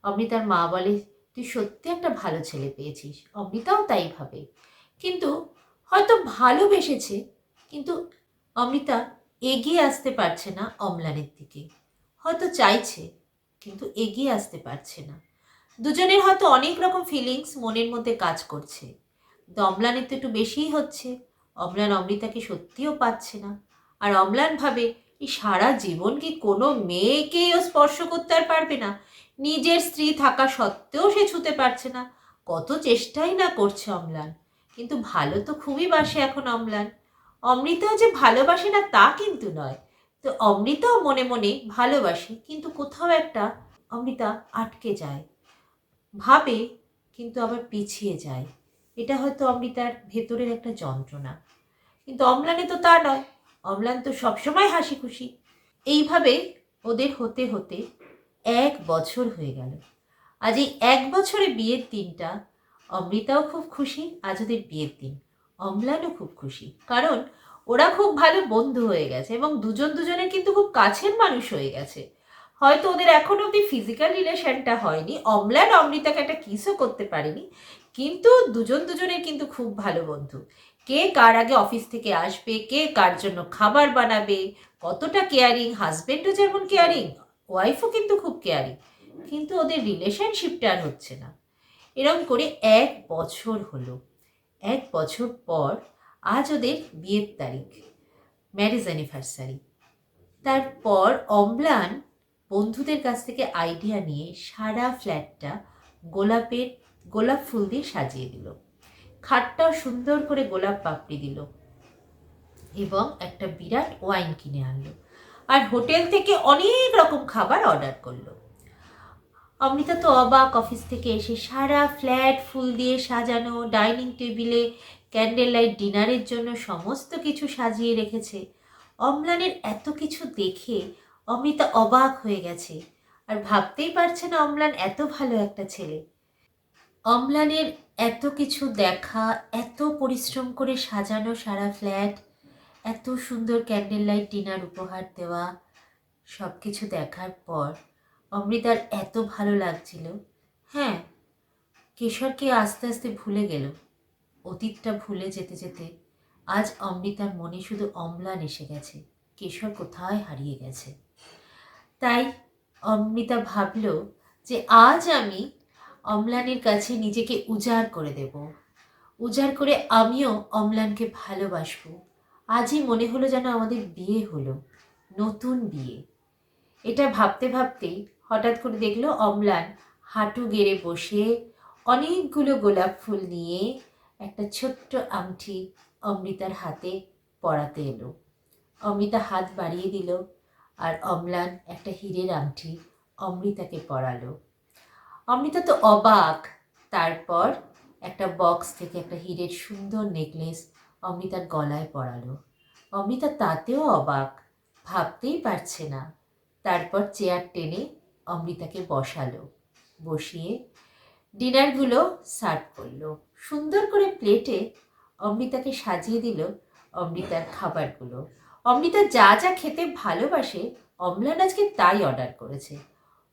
অমৃতার মা বলে তুই সত্যি একটা ভালো ছেলে পেয়েছিস, অমৃতাও তাই ভাবে। কিন্তু হয়তো ভালোবেসেছে, কিন্তু অমৃতা এগিয়ে আসতে পারছে না অম্লানের দিকে। হয়তো চাইছে, কিন্তু এগিয়ে আসতে পারছে না। দুজনের হয়তো অনেক রকম ফিলিংস মনের মধ্যে কাজ করছে। কিন্তু অম্লানের তো একটু বেশিই হচ্ছে। অম্লান অমৃতাকে সত্যিও পাচ্ছে না। আর অম্লান ভাবে এই সারা জীবন কি কোনো মেয়েকেই ও স্পর্শ করতে আর পারবে না? নিজের স্ত্রী থাকা সত্ত্বেও সে ছুতে পারছে না। কত চেষ্টাই না করছে অম্লান, কিন্তু ভালো তো খুবই বাসে এখন অম্লান। অমৃতাও যে ভালোবাসে না তা কিন্তু নয়। তো অমৃতাও মনে মনে ভালোবাসে, কিন্তু কোথাও একটা অমৃতা আটকে যায়, ভাবে কিন্তু আবার পিছিয়ে যায়। এটা হয়তো অমৃতার ভেতরের একটা যন্ত্রণা। কিন্তু অম্লানে তো তা নয়, অম্লান তো সবসময় হাসি খুশি। এইভাবে ওদের হতে হতে 1 বছর হয়ে গেল। আজ এই 1 বছরে বিয়ের দিনটা, অমৃতাও খুব খুশি আজ ওদের বিয়ের দিন, অম্লানও খুব খুশি, কারণ ওরা খুব ভালো বন্ধু হয়ে গেছে এবং দুজন দুজনের কিন্তু খুব কাছের মানুষ হয়ে গেছে। হয়তো ওদের এখন অবধি ফিজিক্যাল রিলেশনটা হয়নি, অম্লান অমৃতাকে একটা কিসও করতে পারেনি, কিন্তু দুজন দুজনের কিন্তু খুব ভালো বন্ধু। কে কার আগে অফিস থেকে আসবে, কে কার জন্য খাবার বানাবে, কতটা কেয়ারিং, হাজবেন্ডও যেমন কেয়ারিং, ওয়াইফও কিন্তু খুব কেয়ারিং। কিন্তু ওদের রিলেশনশিপটা আর হচ্ছে না। এরকম করে 1 বছর হলো। 1 বছর পর আজ ওদের বিয়ের তারিখ, ম্যারেজ অ্যানিভার্সারি। তারপর অম্লান বন্ধুদের কাছ থেকে আইডিয়া নিয়ে সারা ফ্ল্যাটটা গোলাপ ফুল দিয়ে সাজিয়ে দিল। খাটটাও সুন্দর করে গোলাপ পাপড়ি দিল এবং একটা বিরাট ওয়াইন কিনে আনলো, আর হোটেল থেকে অনেক রকম খাবার অর্ডার করলো। অমৃতা তো অবাক, অফিস থেকে এসে সারা ফ্ল্যাট ফুল দিয়ে সাজানো, ডাইনিং টেবিলে ক্যান্ডেল লাইট ডিনারের জন্য সমস্ত কিছু সাজিয়ে রেখেছে। অম্লানের এত কিছু দেখে অমৃতা অবাক হয়ে গেছে, আর ভাবতেই পারছে না অম্লান এত ভালো একটা ছেলে। অম্লানের এত কিছু দেখা, এত পরিশ্রম করে সাজানো সারা ফ্ল্যাট, এত সুন্দর ক্যান্ডেল লাইট ডিনার উপহার দেওয়া, সব কিছু দেখার পর অমৃতার এত ভালো লাগছিল। হ্যাঁ, কেশরকে আস্তে আস্তে ভুলে গেল। অতীতটা ভুলে যেতে যেতে আজ অমৃতার মনে শুধু অম্লান এসে গেছে, কেশর কোথায় হারিয়ে গেছে। তাই অমৃতা ভাবল যে আজ আমি অম্লানের কাছে নিজেকে উজাড় করে দেব, উজাড় করে আমিও অম্লানকে ভালোবাসবো। আজই মনে হলো যেন আমাদের বিয়ে হলো, নতুন বিয়ে। এটা ভাবতে ভাবতেই হঠাৎ করে দেখলো অম্লান হাঁটু গেড়ে বসে অনেকগুলো গোলাপ ফুল নিয়ে একটা ছোট্ট আংটি অমৃতার হাতে পরাতে এলো। অমৃতা হাত বাড়িয়ে দিল, আর অম্লান একটা হীরের আংটি অমৃতাকে পরালো। অমৃতা তো অবাক। তারপর একটা বক্স থেকে একটা হীরের সুন্দর নেকলেস অমৃতার গলায় পরালো। অমৃতা তাতেও অবাক, ভাবতেই পারছে না। তারপর চেয়ার টেনে অমৃতাকে বসালো, বসিয়ে ডিনারগুলো সার্ভ করলো। সুন্দর করে প্লেটে অমৃতাকে সাজিয়ে দিল অমৃতার খাবারগুলো। অমৃতা যা যা খেতে ভালোবাসে অম্লান আজকে তাই অর্ডার করেছে।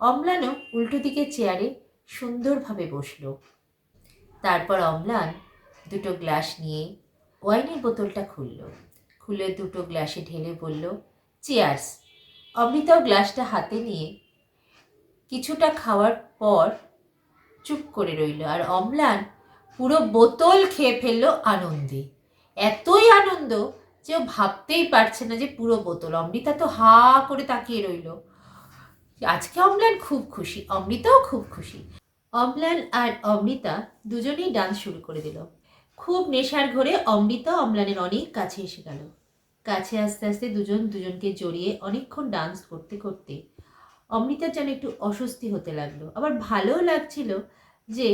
অম্লানও উল্টো দিকে চেয়ারে সুন্দরভাবে বসলো। তারপর অম্লান দুটো গ্লাস নিয়ে ওয়াইনের বোতলটা খুলে দুটো গ্লাসে ঢেলে বলল, চিয়ার্স। অমৃতাও গ্লাসটা হাতে নিয়ে কিছুটা খাওয়ার পর চুপ করে রইল, আর অম্লান পুরো বোতল খেয়ে ফেললো আনন্দে। এতই আনন্দ যে ও ভাবতেই পারছে না যে পুরো বোতল। অমৃতা তো হা করে তাকিয়ে রইল। আজকে অম্লান খুব খুশি, অমৃতাও খুব খুশি। অম্লান আর অমৃতা দুজনেই ডান্স শুরু করে দিল। খুব নেশার ঘোরে অমৃতা অম্লানের অনেক কাছে এসে গেল। কাছে আস্তে আস্তে দুজন দুজনকে জড়িয়ে অনেকক্ষণ ডান্স করতে করতে অমৃতার যেন একটু অস্বস্তি হতে লাগলো, আবার ভালোও লাগছিল যে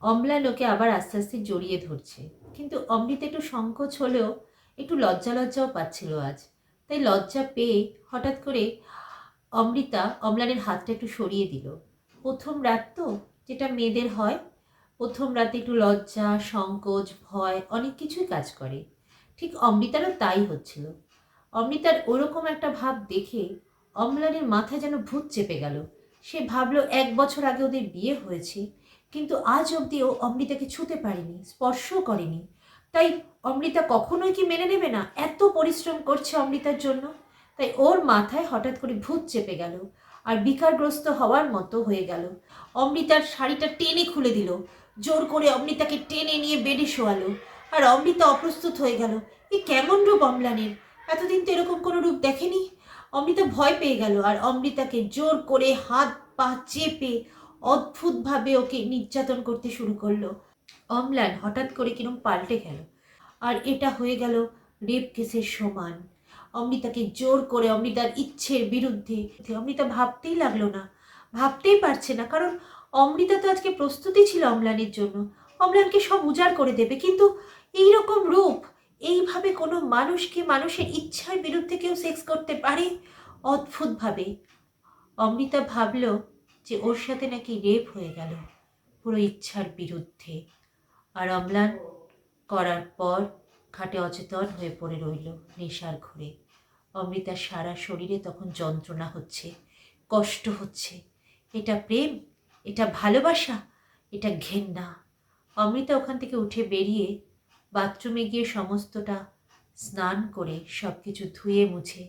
অম্লান ওকে আবার আস্তে আস্তে জড়িয়ে ধরছে। কিন্তু অমৃতা একটু সংকোচ হলেও একটু লজ্জাও পাচ্ছিল আজ। তাই লজ্জা পেয়ে হঠাৎ করে অমৃতা অম্লানের হাতটা একটু সরিয়ে দিল। প্রথম রাত তো, যেটা মেয়েদের হয়, প্রথম রাতে একটু লজ্জা, সংকোচ, ভয় অনেক কিছুই কাজ করে। ঠিক অমৃতারও তাই হচ্ছিল। অমৃতার ওরকম একটা ভাব দেখে অম্লানের মাথায় যেন ভূত চেপে গেল। সে ভাবলো 1 বছর আগে ওদের বিয়ে হয়েছে, কিন্তু আজ অবধি ও অমৃতাকে ছুঁতে পারেনি, স্পর্শও করেনি। তাই অমৃতা কখনোই কি মেনে নেবে না? এত পরিশ্রম করছে অমৃতার জন্য। তাই ওর মাথায় হঠাৎ করে ভূত চেপে গেল আর বিকারগ্রস্ত হওয়ার মতো হয়ে গেল। অমৃতার শাড়িটা টেনে খুলে দিল, জোর করে অমৃতাকে টেনে নিয়ে বেডে শোয়ালো। আর অমৃতা অপ্রস্তুত হয়ে গেল। এ কেমন রূপ অম্লানের! এতদিন তো এরকম কোনো রূপ দেখেনি। অমৃতা ভয় পেয়ে গেল আর অমৃতাকে জোর করে হাত পা চেপে অদ্ভুতভাবে ওকে নির্যাতন করতে শুরু করলো। অম্লান হঠাৎ করে কিরম পাল্টে গেল, আর এটা হয়ে গেল রেপ কেসের সমান। অমৃতাকে জোর করে অমৃতার ইচ্ছের বিরুদ্ধে, অমৃতা ভাবতেই লাগলো না, ভাবতেই পারছে না, কারণ অমৃতা তো আজকে প্রস্তুতি ছিল অম্লানের জন্য, অম্লানকে সব উজাড় করে দেবে। কিন্তু এই রকম রূপ, এইভাবে কোনো মানুষকে মানুষের ইচ্ছার বিরুদ্ধে কেউ সেক্স করতে পারে? অদ্ভুতভাবে অমৃতা ভাবল যে ওর সাথে নাকি রেপ হয়ে গেল পুরো ইচ্ছার বিরুদ্ধে। আর অম্লান করার পর খাটে অচেতন হয়ে পড়ে রইল নেশার ঘোরে। অমৃতার সারা শরীরে তখন যন্ত্রণা হচ্ছে, কষ্ট হচ্ছে। এটা প্রেম? এটা ভালোবাসা? এটা ঘেন্না। অমৃতা ওখান থেকে উঠে বেরিয়ে বাথরুমে গিয়ে সমস্তটা স্নান করে সব কিছু ধুয়ে মুছে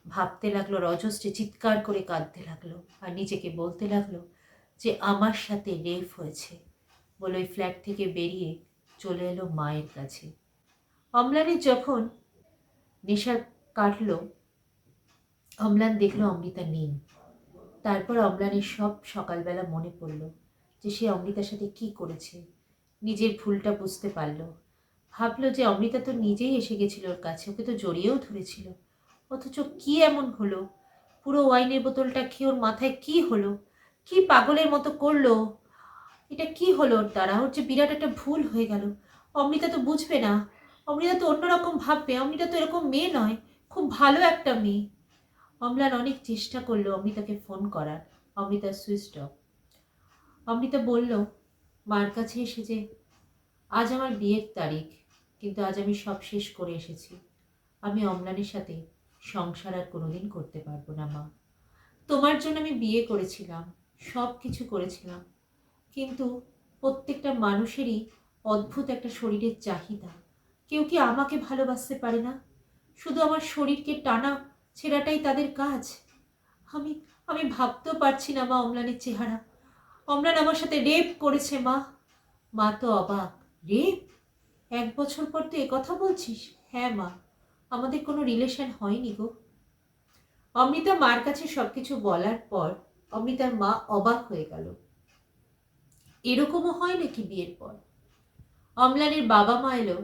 ভাবতে লাগলো, রজস্টে চিৎকার করে কাঁদতে লাগলো আর নিজেকে বলতে লাগলো যে আমার সাথে রেপ হয়েছে। বলে ওই ফ্ল্যাট থেকে বেরিয়ে চলে এলো মায়ের কাছে। অম্লানের যখন নেশা কাটল, অম্লান দেখলো অমৃতা নেই। তারপর অম্লানের সব সকালবেলা মনে পড়ল যে সে অমৃতার সাথে কি করেছে। নিজের ভুলটা বুঝতে পারল। ভাবলো যে অমৃতা তো নিজেই এসে গেছিল ওর কাছে, ওকে তো জড়িয়েও ধরেছিল, অথচ কি এমন হলো? পুরো ওয়াইনের বোতলটা খেয়ে ওর মাথায় কি হলো? কি পাগলের মতো করলো? এটা কি হলো ওর দ্বারা? ওর যে বিরাট একটা ভুল হয়ে গেল। অমৃতা তো বুঝবে না, অমৃতা তো অন্যরকম ভাববে, অমৃতা তো এরকম মেয়ে নয়, খুব ভালো একটা মেয়ে। অম্লান অনেক চেষ্টা করলো অমৃতাকে ফোন করার, অমৃতা সুইচ অফ। অমৃতা বলল মার কাছে এসে যে আজ আমার বিয়ের তারিখ, কিন্তু আজ আমি সব শেষ করে এসেছি। আমি অম্লানের সাথে সংসার আর কোনোদিন করতে পারবো না মা। তোমার জন্য আমি বিয়ে করেছিলাম, সব কিছু করেছিলাম, কিন্তু প্রত্যেকটা মানুষেরই অদ্ভুত একটা শরীরের চাহিদা। কেউ কি আমাকে ভালোবাসতে পারে না? শুধু আমার শরীরকে টানা ছেঁড়াটাই তাদের কাজ। আমি আমি ভাবতেও পারছি না মা অম্লানের চেহারা। অম্লান আমার সাথে রেপ করেছে মা। মা তো অবাক। রেপ? 1 বছর পর তুই একথা বলছিস? হ্যাঁ মা, আমাদের কোনো রিলেশন হয়নি গো। অমৃতা মার কাছে সবকিছু বলার পর অমৃতার মা অবাক হয়ে গেল। এরকমও হয় নাকি বিয়ের পর? অম্লানের বাবা মা এলো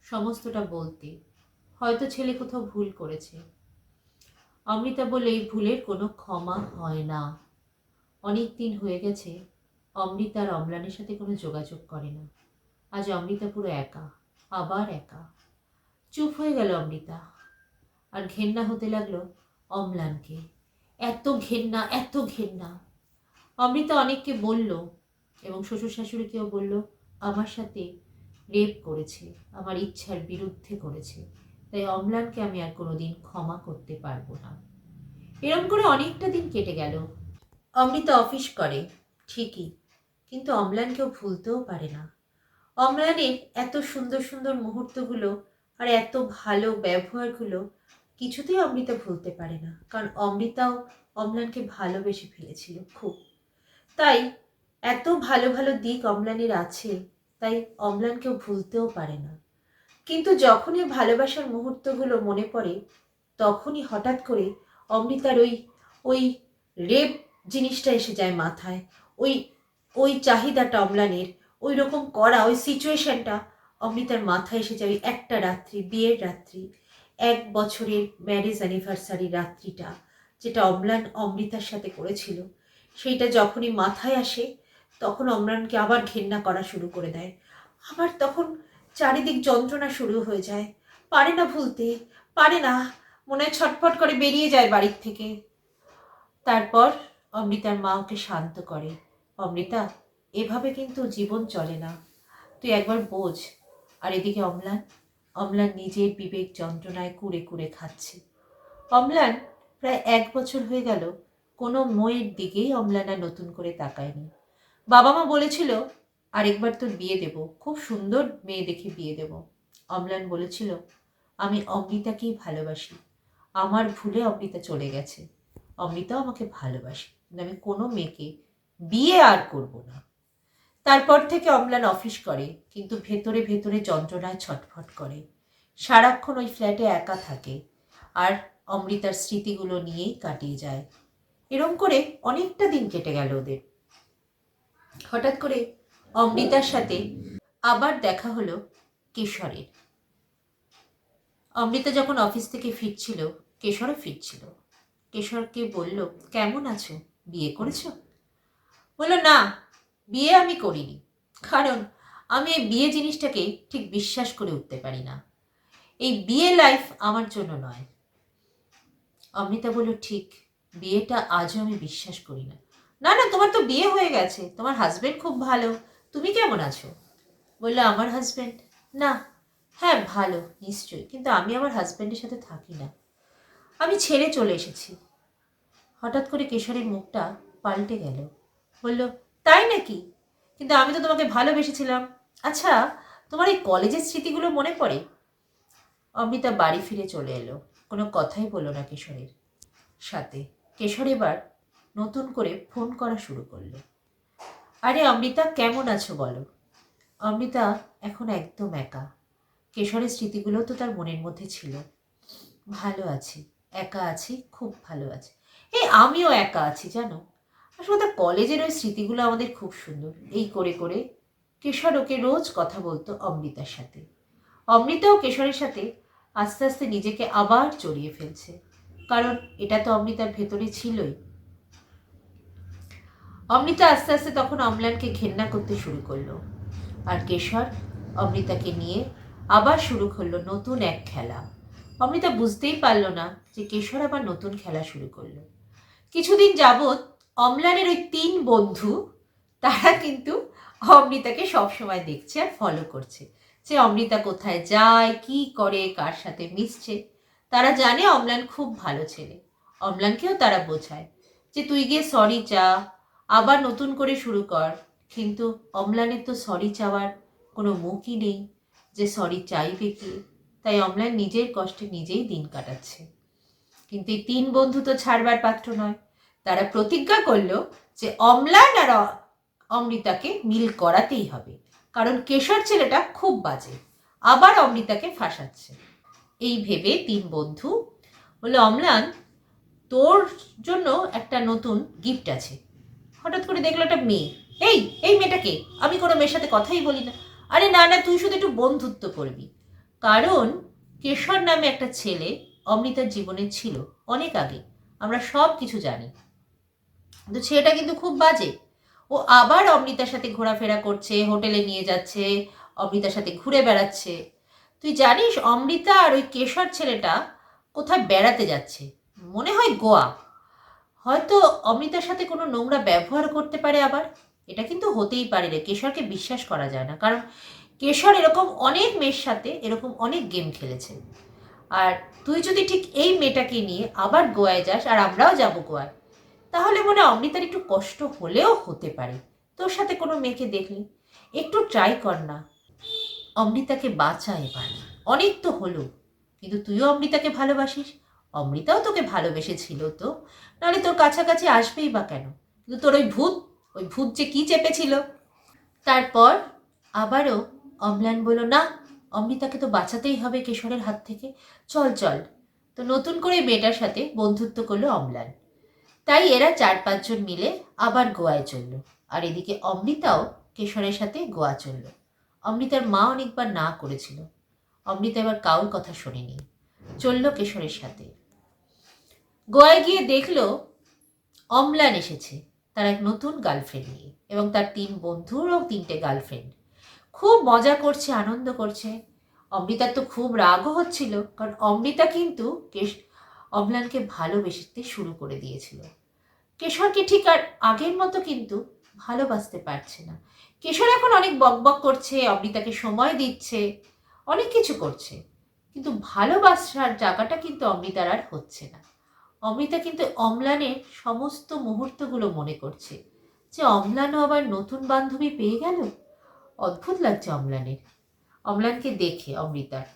সমস্তটা বলতে, হয়তো ছেলে কোথাও ভুল করেছে। অমৃতা বলে এই ভুলের কোনো ক্ষমা হয় না। অনেক দিন হয়ে গেছে অমৃতা আর অম্লানের সাথে কোনো যোগাযোগ করে না। আজ অমৃতা পুরো একা, আবার একা। চুপ হয়ে গেল অমৃতা, আর ঘেন্না হতে লাগলো অম্লানকে। এত ঘেন্না, এত ঘেন্না। অমৃতা অনেককে বলল, এবং শ্বশুর শাশুড়িকেও বলল আমার সাথে রেপ করেছে, আমার ইচ্ছার বিরুদ্ধে করেছে, তাই অম্লানকে আমি আর কোনোদিন ক্ষমা করতে পারবো না। এরম করে অনেকটা দিন কেটে গেল। অমৃতা অফিস করে ঠিকই, কিন্তু অম্লানকেও ভুলতেও পারে না। অম্লানের এত সুন্দর সুন্দর মুহূর্তগুলো আর এত ভালো ব্যবহারগুলো কিছুতেই অমৃতা ভুলতে পারে না, কারণ অমৃতাও অম্লানকে ভালোবেসে ফেলেছিল খুব। তাই এত ভালো ভালো দিক অম্লানের আছে, তাই অম্লানকেও ভুলতেও পারে না। কিন্তু যখনই ভালোবাসার মুহূর্তগুলো মনে পড়ে, তখনই হঠাৎ করে অমৃতার ওই ওই রেপ জিনিসটা এসে যায় মাথায়। ওই ওই চাহিদাটা অম্লানের, ওই রকম করা ওই সিচুয়েশনটা অমৃতার মাথায় এসে যায়। ওই একটা রাত্রি, বিয়ের রাত্রি, 1 বছরের ম্যারেজ অ্যানিভার্সারি রাত্রিটা, যেটা অম্লান অমৃতার সাথে করেছিল, সেইটা যখনই মাথায় আসে তখন অম্লানকে আবার ঘেন্না করা শুরু করে দেয়। আবার তখন চারিদিক যন্ত্রণা শুরু হয়ে যায়, পারে না ভুলতে, পারে না। মনে হয় ছটফট করে বেরিয়ে যায় বাড়ির থেকে। তারপর অমৃতার মা ওকে শান্ত করে, অমৃতা, এভাবে কিন্তু জীবন চলে না, তুই একবার বোঝ। আর এদিকে অম্লান, অম্লান নিজের বিবেক যন্ত্রণায় কুরে কুরে খাচ্ছে। অম্লান প্রায় 1 বছর হয়ে গেল কোনো মেয়ের দিকেই অম্লান আর নতুন করে তাকায়নি। বাবা মা বলেছিল আরেকবার তোর বিয়ে দেব, খুব সুন্দর মেয়ে দেখে বিয়ে দেব। অম্লান বলেছিল আমি অমৃতাকেই ভালোবাসি, আমার ভুলে অমৃতা চলে গেছে, অমৃতাও আমাকে ভালোবাসে, কিন্তু আমি কোনো মেয়েকে বিয়ে আর করব না। তারপর থেকে অম্লান অফিস করে, কিন্তু ভেতরে ভেতরে যন্ত্রণায় ছটফট করে। সারাক্ষণ ওই ফ্ল্যাটে একা থাকে আর অমৃতার স্মৃতিগুলো নিয়েই কাটিয়ে যায়। এরম করে অনেকটা দিন কেটে গেল ওদের। হঠাৎ করে অমৃতার সাথে আবার দেখা হলো কেশরের। অমৃতা যখন অফিস থেকে ফিরছিল, কেশরও ফিরছিল। কেশরকে বলল, কেমন আছো, বিয়ে করেছো? বলল, না, বিয়ে আমি করিনি, কারণ আমি এই বিয়ে জিনিসটাকে ঠিক বিশ্বাস করে উঠতে পারি না, এই বিয়ে লাইফ আমার জন্য নয়। অমৃতা বলল, ঠিক, বিয়েটা আজও আমি বিশ্বাস করি না। না না, তোমার তো বিয়ে হয়ে গেছে, তোমার হাজবেন্ড খুব ভালো, তুমি কেমন আছো? বলল, আমার হাজবেন্ড? না, হ্যাঁ ভালো নিশ্চয়ই, কিন্তু আমি আমার হাজবেন্ডের সাথে থাকি না, আমি ছেড়ে চলে এসেছি। হঠাৎ করে কেশরের মুখটা পাল্টে গেল। বলল, তাই নাকি? কিন্তু আমি তো তোমাকে ভালোবেসেছিলাম। আচ্ছা, তোমার এই কলেজের স্মৃতিগুলো মনে পড়ে? অমৃতা বাড়ি ফিরে চলে এলো, কোনো কথাই বলল না কেশরের সাথে। কেশর এবার নতুন করে ফোন করা শুরু করলো। আরে অমৃতা, কেমন আছো বলো? অমৃতা এখন একদম একা। কেশরের স্মৃতিগুলো তো তার মনের মধ্যে ছিল। ভালো আছি, একা আছি, খুব ভালো আছি। এই আমিও একা আছি জানো। আসলে কলেজের ওই স্মৃতিগুলো আমাদের খুব সুন্দর। এই করে করে কেশর ওকে রোজ কথা বলতো অমৃতার সাথে। অমৃতাও কেশরের সাথে আস্তে আস্তে নিজেকে আবার জড়িয়ে ফেলছে, কারণ এটা তো অমৃতার ভেতরে ছিলই। অমৃতা আস্তে আস্তে তখন অম্লানকে ঘেন্না করতে শুরু করলো, আর কেশর অমৃতাকে নিয়ে আবার শুরু করলো নতুন এক খেলা। অমৃতা বুঝতেই পারল না যে কেশর আবার নতুন খেলা শুরু করলো। কিছুদিন যাবৎ অম্লানের ওই 3 বন্ধু, তারা কিন্তু অমৃতাকে সবসময় দেখছে আর ফলো করছে, যে অমৃতা কোথায় যায়, কি করে, কার সাথে মিশছে। তারা জানে অম্লান খুব ভালো ছেলে। অম্লানকেও তারা বোঝায় যে তুই গিয়ে সরি চা, আবার নতুন করে শুরু কর। কিন্তু অম্লানের তো সরি চাওয়ার কোনো মুখই নেই, যে সরি চাইবে কি। তাই অম্লান নিজের কষ্টে নিজেই দিন কাটাচ্ছে। কিন্তু এই 3 বন্ধু তো ছাড়বার পাত্র নয়। তারা প্রতিজ্ঞা করলো যে অম্লান আর অমৃতাকে মিল করাতেই হবে, কারণ কেশর ছেলেটা খুব বাজে, আবার অমৃতাকে ফাঁসাচ্ছে। এই ভেবে 3 বন্ধু বললো, অম্লান, তোর জন্য একটা নতুন গিফট আছে। হঠাৎ করে দেখলো একটা মেয়ে। এই এই মেয়েটাকে, আমি কোনো মেয়ের সাথে কথাই বলি না। আরে না না, তুই শুধু একটু বন্ধুত্ব করবি। কারণ কেশর নামে একটা ছেলে অমৃতার জীবনে ছিল অনেক আগে, আমরা সব কিছু জানি। কিন্তু ছেলেটা কিন্তু খুব বাজে। ও আবার অমৃতার সাথে ঘোরাফেরা করছে, হোটেলে নিয়ে যাচ্ছে, অমৃতার সাথে ঘুরে বেড়াচ্ছে। তুই জানিস অমৃতা আর ওই কেশর ছেলেটা কোথায় বেড়াতে যাচ্ছে? মনে হয় গোয়া। হয়তো অমৃতার সাথে কোনো নোংরা ব্যবহার করতে পারে আবার। এটা কিন্তু হতেই পারে রে, কেশরকে বিশ্বাস করা যায় না, কারণ কেশর এরকম অনেক মেয়ের সাথে এরকম অনেক গেম খেলেছে। আর তুই যদি ঠিক এই মেয়েটাকে নিয়ে আবার গোয়ায় যাস, আর আমরাও যাবো গোয়ায়, তাহলে মনে হয় অমৃতার একটু কষ্ট হলেও হতে পারে। তোর সাথে কোনো মেয়েকে দেখলি, একটু ট্রাই কর না, অমৃতাকে বাঁচা এবার। অনেক তো হলো, কিন্তু তুইও অমৃতাকে ভালোবাসিস, অমৃতাও তোকে ভালোবেসেছিল তো, নাহলে তোর কাছাকাছি আসবেই বা কেন? কিন্তু তোর ওই ভূত যে কি চেপেছিল। তারপর আবারও অম্লান বলল, না, অমৃতাকে তো বাঁচাতেই হবে কেশরের হাত থেকে, চল চল। তো নতুন করে মেয়েটার সাথে বন্ধুত্ব করলো অম্লান। তাই এরা 4-5 জন মিলে আবার গোয়ায় চলল। আর এদিকে অমৃতাও কেশরের সাথে গোয়া চলল। অমৃতার মা অনেকবার না করেছিল, অমৃতা এবার কাউর কথা শোনেনি, চলল কেশরের সাথে। গোয়ায় গিয়ে দেখলো অম্লান এসেছে তার এক নতুন গার্লফ্রেন্ড নিয়ে, এবং তার 3 বন্ধুরও 3টে গার্লফ্রেন্ড। খুব মজা করছে, আনন্দ করছে। অমৃতার তো খুব রাগও হচ্ছিল, কারণ অমৃতা কিন্তু অম্লানকে ভালোবেসতে শুরু করে দিয়েছিল। কেশরকে ঠিক আর আগের মতো কিন্তু ভালোবাসতে পারছে না। কেশর এখন অনেক বকবক করছে, অমৃতাকে সময় দিচ্ছে, অনেক কিছু করছে, কিন্তু ভালোবাসার জায়গাটা কিন্তু অমৃতার আর হচ্ছে না। অমৃতা কিন্তু অম্লানের সমস্ত মুহূর্তগুলো মনে করছে যে অম্লানও আবার নতুন বান্ধবী পেয়ে গেল। অদ্ভুত লাগছে অম্লানের, অম্লানকে দেখে অমৃতার।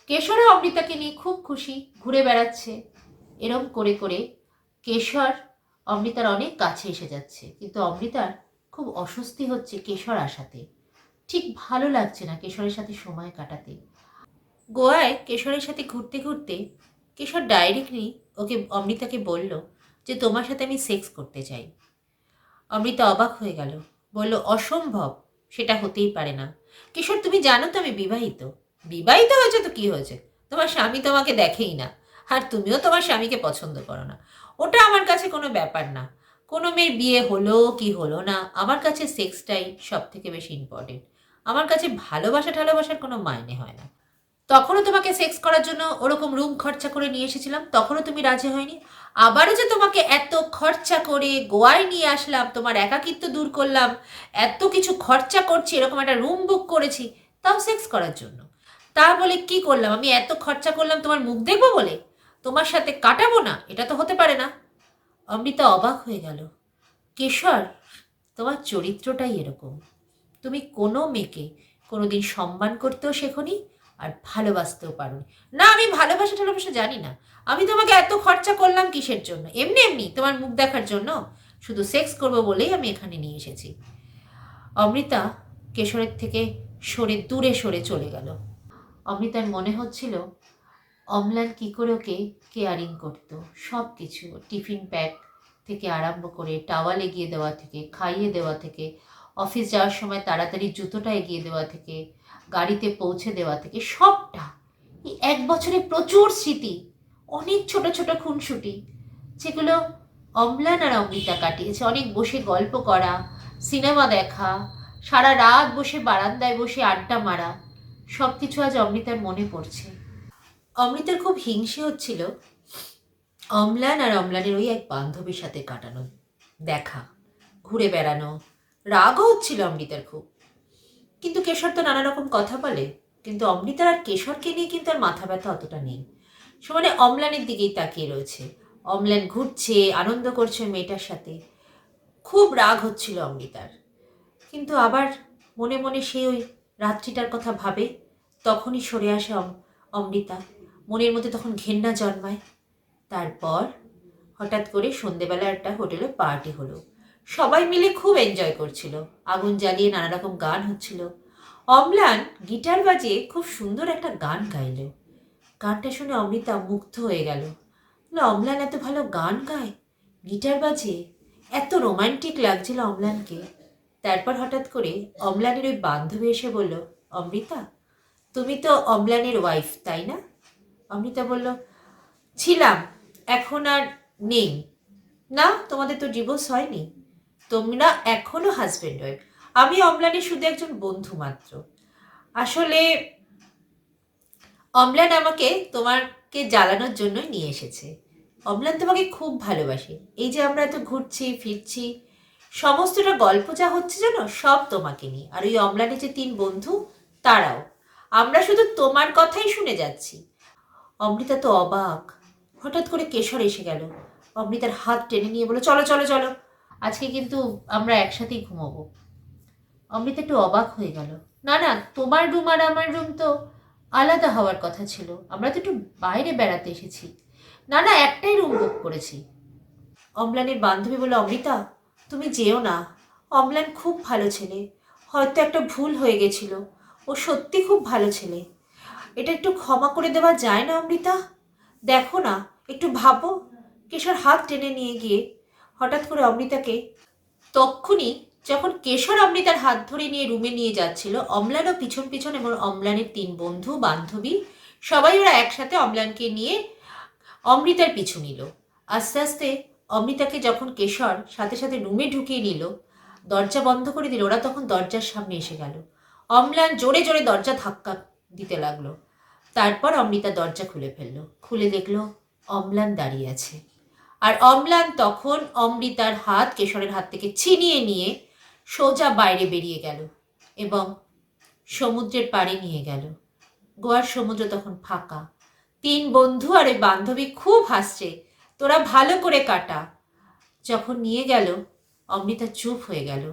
কেশরও অমৃতাকে নিয়ে খুব খুশি, ঘুরে বেড়াচ্ছে। এরম করে করে কেশর অমৃতার অনেক কাছে এসে যাচ্ছে, কিন্তু অমৃতার খুব অস্বস্তি হচ্ছে কেশর আসাতে। ঠিক ভালো লাগছে না কেশরের সাথে সময় কাটাতে। গোয়ায় কেশরের সাথে ঘুরতে ঘুরতে কেশর ডাইরেক্টলি অমৃতাকে বলল যে তোমার সাথে আমি সেক্স করতে চাই। অমৃতা অবাক হয়ে গেল, বলল অসম্ভব, সেটা হতেই পারে না। কিশোর তুমি জানো তো আমি বিবাহিত। বিবাহিত হয়েছে তো কি হয়েছে, তোমার স্বামী তোমাকে দেখেই না, আর তুমিও তোমার স্বামীকে পছন্দ করো না, ওটা আমার কাছে কোনো ব্যাপার না। কোনো মেয়ের বিয়ে হলো কি হলো না, আমার কাছে সেক্সটাই সব থেকে বেশি ইম্পর্টেন্ট। আমার কাছে ভালোবাসা ঠালোবাসার কোনো মাইনে হয় না। তখনও তোমাকে সেক্স করার জন্য ওরকম রুম খরচা করে নিয়ে এসেছিলাম, তখনও তুমি রাজি হয়নি। আবারও যে তোমাকে এত খরচা করে গোয়ায় নিয়ে আসলাম, তোমার একাকিত্ব দূর করলাম, এত কিছু খরচা করছি, এরকম একটা রুম বুক করেছি, তাও সেক্স করার জন্য। তা বলে কি করলাম আমি, এত খরচা করলাম তোমার মুখ দেখবো বলে, তোমার সাথে কাটাবো না, এটা তো হতে পারে না। অমৃতা অবাক হয়ে গেল। কেশর, তোমার চরিত্রটাই এরকম। তুমি কোনো মেয়েকে কোনোদিন সম্মান করতেও শেখোনি, আর ভালোবাসতেও পারোনি। না, আমি ভালোবাসা টালোবাসা জানি না। আমি তোমাকে এত খরচা করলাম কিসের জন্য? এমনি এমনি তোমার মুখ দেখার জন্য? শুধু সেক্স করবো বলেই আমি এখানে নিয়ে এসেছি। অমৃতা কেশরের থেকে দূরে সরে চলে গেল। অমৃতার মনে হচ্ছিল অম্লান কী করে ওকে কেয়ারিং করতো, সব কিছু, টিফিন প্যাক থেকে আরম্ভ করে টাওয়াল এগিয়ে দেওয়া থেকে, খাইয়ে দেওয়া থেকে, অফিস যাওয়ার সময় তাড়াতাড়ি জুতোটা এগিয়ে দেওয়া থেকে, গাড়িতে পৌঁছে দেওয়া থেকে, সবটা। এই এক বছরে প্রচুর স্মৃতি, অনেক ছোট ছোট খুনসুটি, যেগুলো অম্লান আর অমৃতা কাটিয়েছে। অনেক বসে গল্প করা, সিনেমা দেখা, সারা রাত বসে বারান্দায় বসে আড্ডা মারা, সব কিছু আজ অমৃতার মনে পড়ছে। অমৃতার খুব হিংসে হচ্ছিল অম্লান আর অম্লানের ওই এক বান্ধবীর সাথে কাটানো দেখা, ঘুরে বেড়ানো। রাগও হচ্ছিল অমৃতার খুব। কিন্তু কেশর তো নানা রকম কথা বলে, কিন্তু অমৃতার আর কেশরকে নিয়ে কিন্তু আর মাথা ব্যথা অতটা নেই। সমানে অম্লানের দিকেই তাকিয়ে রয়েছে। অম্লান ঘুরছে, আনন্দ করছে মেয়েটার সাথে। খুব রাগ হচ্ছিল অমৃতার, কিন্তু আবার মনে মনে সে ওই রাত্রিটার কথা ভাবে। তখনই সরে আসে অমৃতা, মনের মধ্যে তখন ঘেন্না জন্মায়। তারপর হঠাৎ করে সন্ধেবেলা একটা হোটেলে পার্টি হলো, সবাই মিলে খুব এনজয় করছিল, আগুন জ্বালিয়ে নানা রকম গান হচ্ছিল। অম্লান গিটার বাজিয়ে খুব সুন্দর একটা গান গাইল। গানটা শুনে অমৃতা মুগ্ধ হয়ে গেল। অম্লান এত ভালো গান গায়, গিটার বাজিয়ে, এত রোমান্টিক লাগছিল অম্লানকে। তারপর হঠাৎ করে অম্লানের ওই বান্ধবী এসে বলল, অমৃতা, তুমি তো অম্লানের ওয়াইফ তাই না? অমৃতা বলল, ছিলাম, এখন আর নেই। না, তোমাদের তো ডিভোর্স হয়নি, তোমরা এখনো হাজব্যান্ড ওয়াইফ। আমি অম্লানের শুধু একজন বন্ধু মাত্র। আসলে অম্লান আমাকে তোমাকে জ্বালানোর জন্যই নিয়ে এসেছে। অম্লান তোমাকে খুব ভালোবাসে। এই যে আমরা এত ঘুরছি ফিরছি, সমস্তটা গল্প যা হচ্ছে জানো, সব তোমাকে নিয়ে। আর ওই অম্লানের যে 3 বন্ধু, তারাও। আমরা শুধু তোমার কথাই শুনে যাচ্ছি। অমৃতা তো অবাক। হঠাৎ করে কেশর এসে গেল, অমৃতার হাত টেনে নিয়ে বলো, চলো চলো চলো, আজকে কিন্তু আমরা একসাথেই ঘুমোবো। অমৃতা একটু অবাক হয়ে গেল। না না, তোমার রুম আর আমার রুম তো আলাদা হওয়ার কথা ছিল, আমরা তো একটু বাইরে বেড়াতে এসেছি। না না, একটাই রুম বুক করেছি। অম্লানের বান্ধবী বলে, অমৃতা তুমি যেও না, অম্লান খুব ভালো ছেলে, হয়তো একটা ভুল হয়ে গেছিল, ও সত্যি খুব ভালো ছেলে, এটা একটু ক্ষমা করে দেওয়া যায় না অমৃতা? দেখো না, একটু ভাবো। কেশর হাত টেনে নিয়ে গিয়ে হঠাৎ করে অমৃতাকে, তক্ষুনি যখন কেশর অমৃতার হাত ধরে নিয়ে রুমে নিয়ে যাচ্ছিল, অম্লানও পিছন পিছন, এবং অম্লানের 3 বন্ধু বান্ধবী সবাই ওরা একসাথে অম্লানকে নিয়ে অমৃতার পিছু নিল। আস্তে আস্তে অমৃতাকে যখন কেশর সাথে সাথে রুমে ঢুকিয়ে নিল, দরজা বন্ধ করে দিল, ওরা তখন দরজার সামনে এসে গেল। অম্লান জোরে জোরে দরজা ধাক্কা দিতে লাগলো। তারপর অমৃতা দরজা খুলে ফেললো, খুলে দেখলো অম্লান দাঁড়িয়ে আছে। আর অম্লান তখন অমৃতার হাত কেশরের হাত থেকে ছিনিয়ে নিয়ে সোজা বাইরে বেরিয়ে গেল এবং সমুদ্রের পাড়ে নিয়ে গেল। গোয়ার সমুদ্র তখন ফাঁকা। 3 বন্ধু আর ওই বান্ধবী খুব হাসছে, তোরা ভালো করে কাটা। যখন নিয়ে গেল অমৃতা চুপ হয়ে গেল।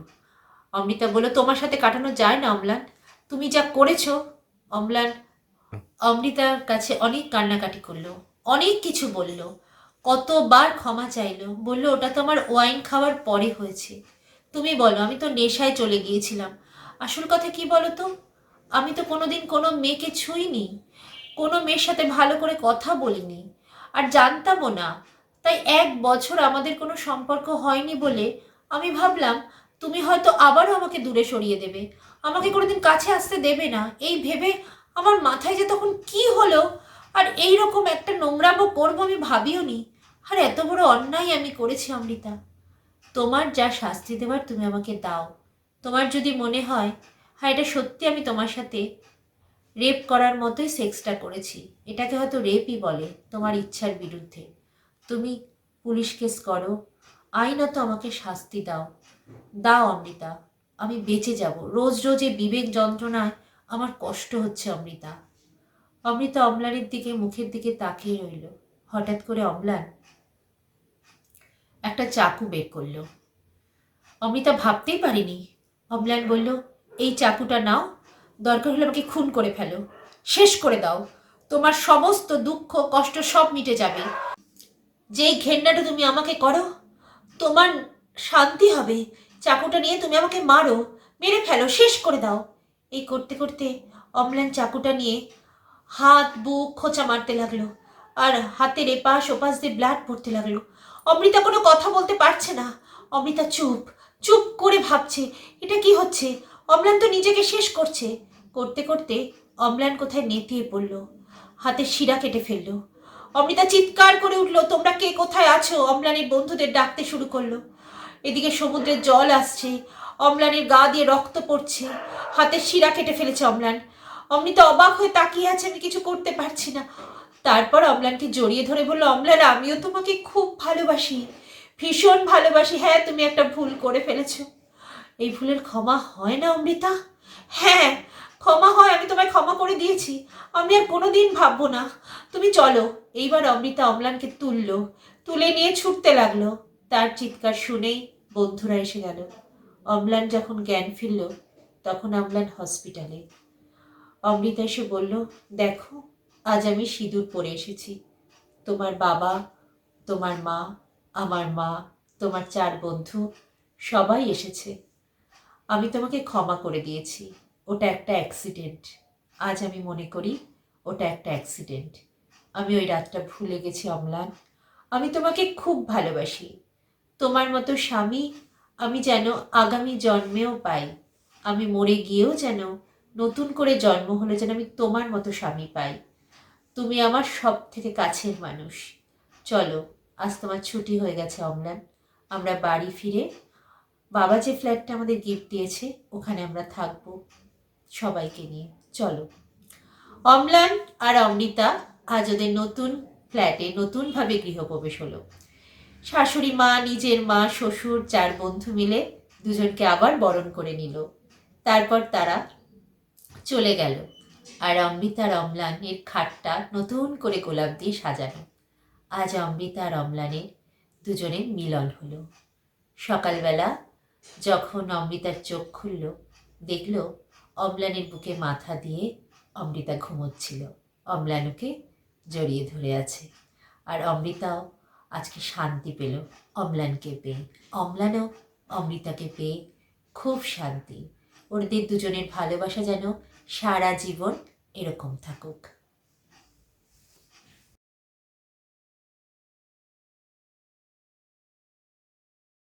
অমৃতা বলল, তোমার সাথে কাটানো যায় না অম্লান, তুমি যা করেছো। অম্লান অমৃতার কাছে অনেক কান্নাকাটি করলো, অনেক কিছু বলল, কতবার ক্ষমা চাইলো, বলল ওটা তো আমার ওয়াইন খাওয়ার পরে হয়েছে। তুমি বলো, আমি তো নেশায় চলে গিয়েছিলাম। আসল কথা কি বলো তো, আমি তো কোনোদিন কোনো মেয়েকে ছুঁইনি, কোনো মেয়ের সাথে ভালো করে কথা বলিনি, আর জানতামও না। তাই 1 বছর আমাদের কোনো সম্পর্ক হয়নি বলে আমি ভাবলাম তুমি হয়তো আবারও আমাকে দূরে সরিয়ে দেবে, আমাকে কোনোদিন কাছে আসতে দেবে না। এই ভেবে আমার মাথায় যে তখন কি হলো, আর এই রকম একটা নোংরামো করবো আমি ভাবিও নি। আর এত বড় অন্যায় আমি করেছি অমৃতা। তোমার যা শাস্তি দেওয়ার তুমি আমাকে দাও। তোমার যদি মনে হয় হ্যাঁ এটা সত্যি আমি তোমার সাথে রেপ করার মতোই সেক্সটা করেছি, এটাকে হয়তো রেপই বলে, তোমার ইচ্ছার বিরুদ্ধে, তুমি পুলিশ কেস করো, আইনত আমাকে শাস্তি দাও। দাও অমৃতা, আমি বেঁচে যাব। রোজ রোজ এই বিবেক যন্ত্রণায় আমার কষ্ট হচ্ছে অমৃতা। অমৃতা অম্লানের দিকে মুখের দিকে তাকিয়ে রইল। হঠাৎ করে অম্লান একটা চাকু বের করলো। অমৃতা ভাবতেই পারিনি। অম্লান বলল, এই চাকুটা নাও, দরকার হলে আমাকে খুন করে ফেলো, শেষ করে দাও, তোমার সমস্ত দুঃখ কষ্ট সব মিটে যাবে। যেই ঘেন্নাটা তুমি আমাকে করো, তোমার শান্তি হবে। চাকুটা নিয়ে তুমি আমাকে মারো, মেরে ফেলো, শেষ করে দাও। এই করতে করতে অম্লান চাকুটা নিয়ে হাত বুক খোঁচা মারতে লাগলো, আর হাতের এপাশ ওপাশ দিয়ে ব্লাড পড়তে লাগলো। অমৃতা কোনো কথা বলতে পারছে না। অমৃতা চুপ চুপ করে ভাবছে এটা কি হচ্ছে। অম্লান তো নিজেকে শেষ করছে। করতে করতে অম্লান কোথায় নেতিয়ে পড়ল, হাতের শিরা কেটে ফেললো। অমৃতা চিৎকার করে উঠল, তোমরা কে কোথায় আছো? অম্লানের বন্ধুদের ডাকতে শুরু করলো। এদিকে সমুদ্রের জল আসছে, অম্লানের গা দিয়ে রক্ত পড়ছে, হাতের শিরা কেটে ফেলেছে অম্লান। অমৃতা অবাক হয়ে তাকিয়ে আছে, আমি কিছু করতে পারছি না। তারপর অম্লানকে জড়িয়ে ধরে বলল, অম্লান আমিও তোমাকে খুব ভালোবাসি, ভীষণ ভালোবাসি। হ্যাঁ তুমি একটা ভুল করে ফেলেছো, এই ভুলের ক্ষমা হয় না অমৃতা? হ্যাঁ ক্ষমা হয়, আমি তোমায় ক্ষমা করে দিয়েছি, আমি আর কোনোদিন ভাববো না। তুমি চলো। এইবার অমৃতা অম্লানকে তুললো, তুলে নিয়ে ছুটতে লাগলো। তার চিৎকার শুনেই বন্ধুরা এসে গেল। অম্লান যখন জ্ঞান ফিরল তখন অম্লান হসপিটালে। অমৃতা এসে বলল, দেখো আজ আমি সিঁদুর পরে এসেছি। তোমার বাবা, তোমার মা, আমার মা, তোমার 4 বন্ধু সবাই এসেছে। আমি তোমাকে ক্ষমা করে দিয়েছি, ওটা একটা অ্যাক্সিডেন্ট। আজ আমি মনে করি ওটা একটা অ্যাক্সিডেন্ট। আমি ওই রাতটা ভুলে গেছি অম্লান। আমি তোমাকে খুব ভালোবাসি। তোমার মতো স্বামী আমি যেন আগামী জন্মেও পাই। আমি মরে গিয়েও যেন নতুন করে জন্ম হলে যেন আমি তোমার মতো স্বামী পাই। তুমি আমার সব থেকে কাছের মানুষ। চলো, আজ তোমার ছুটি হয়ে গেছে অম্লান, আমরা বাড়ি ফিরে বাবা যে ফ্ল্যাটটা আমাদের গিফট দিয়েছে ওখানে আমরা থাকবো সবাইকে নিয়ে। চলো। অম্লান আর অমৃতা আজ ওদের নতুন ফ্ল্যাটে নতুনভাবে গৃহপ্রবেশ হলো। শাশুড়ি মা, নিজের মা, শ্বশুর 4 বন্ধু মিলে দুজনকে আবার বরণ করে নিল। তারপর তারা চলে গেল। আর অমৃতা আর অম্লানের খাটটা নতুন করে গোলাপ দিয়ে সাজানো। আজ অমৃতা আর অম্লানের দুজনের মিলন হলো। সকালবেলা যখন অমৃতার চোখ খুলল, দেখল অম্লানের বুকে মাথা দিয়ে অমৃতা ঘুমোচ্ছিল। অম্লান ওকে জড়িয়ে ধরে আছে। আর অমৃতাও আজকে শান্তি পেল অম্লানকে পেয়ে। অম্লানও অমৃতাকে পেয়ে খুব শান্তি। ওদের দুজনের ভালোবাসা যেন সারা জীবন এরকম থাকুক।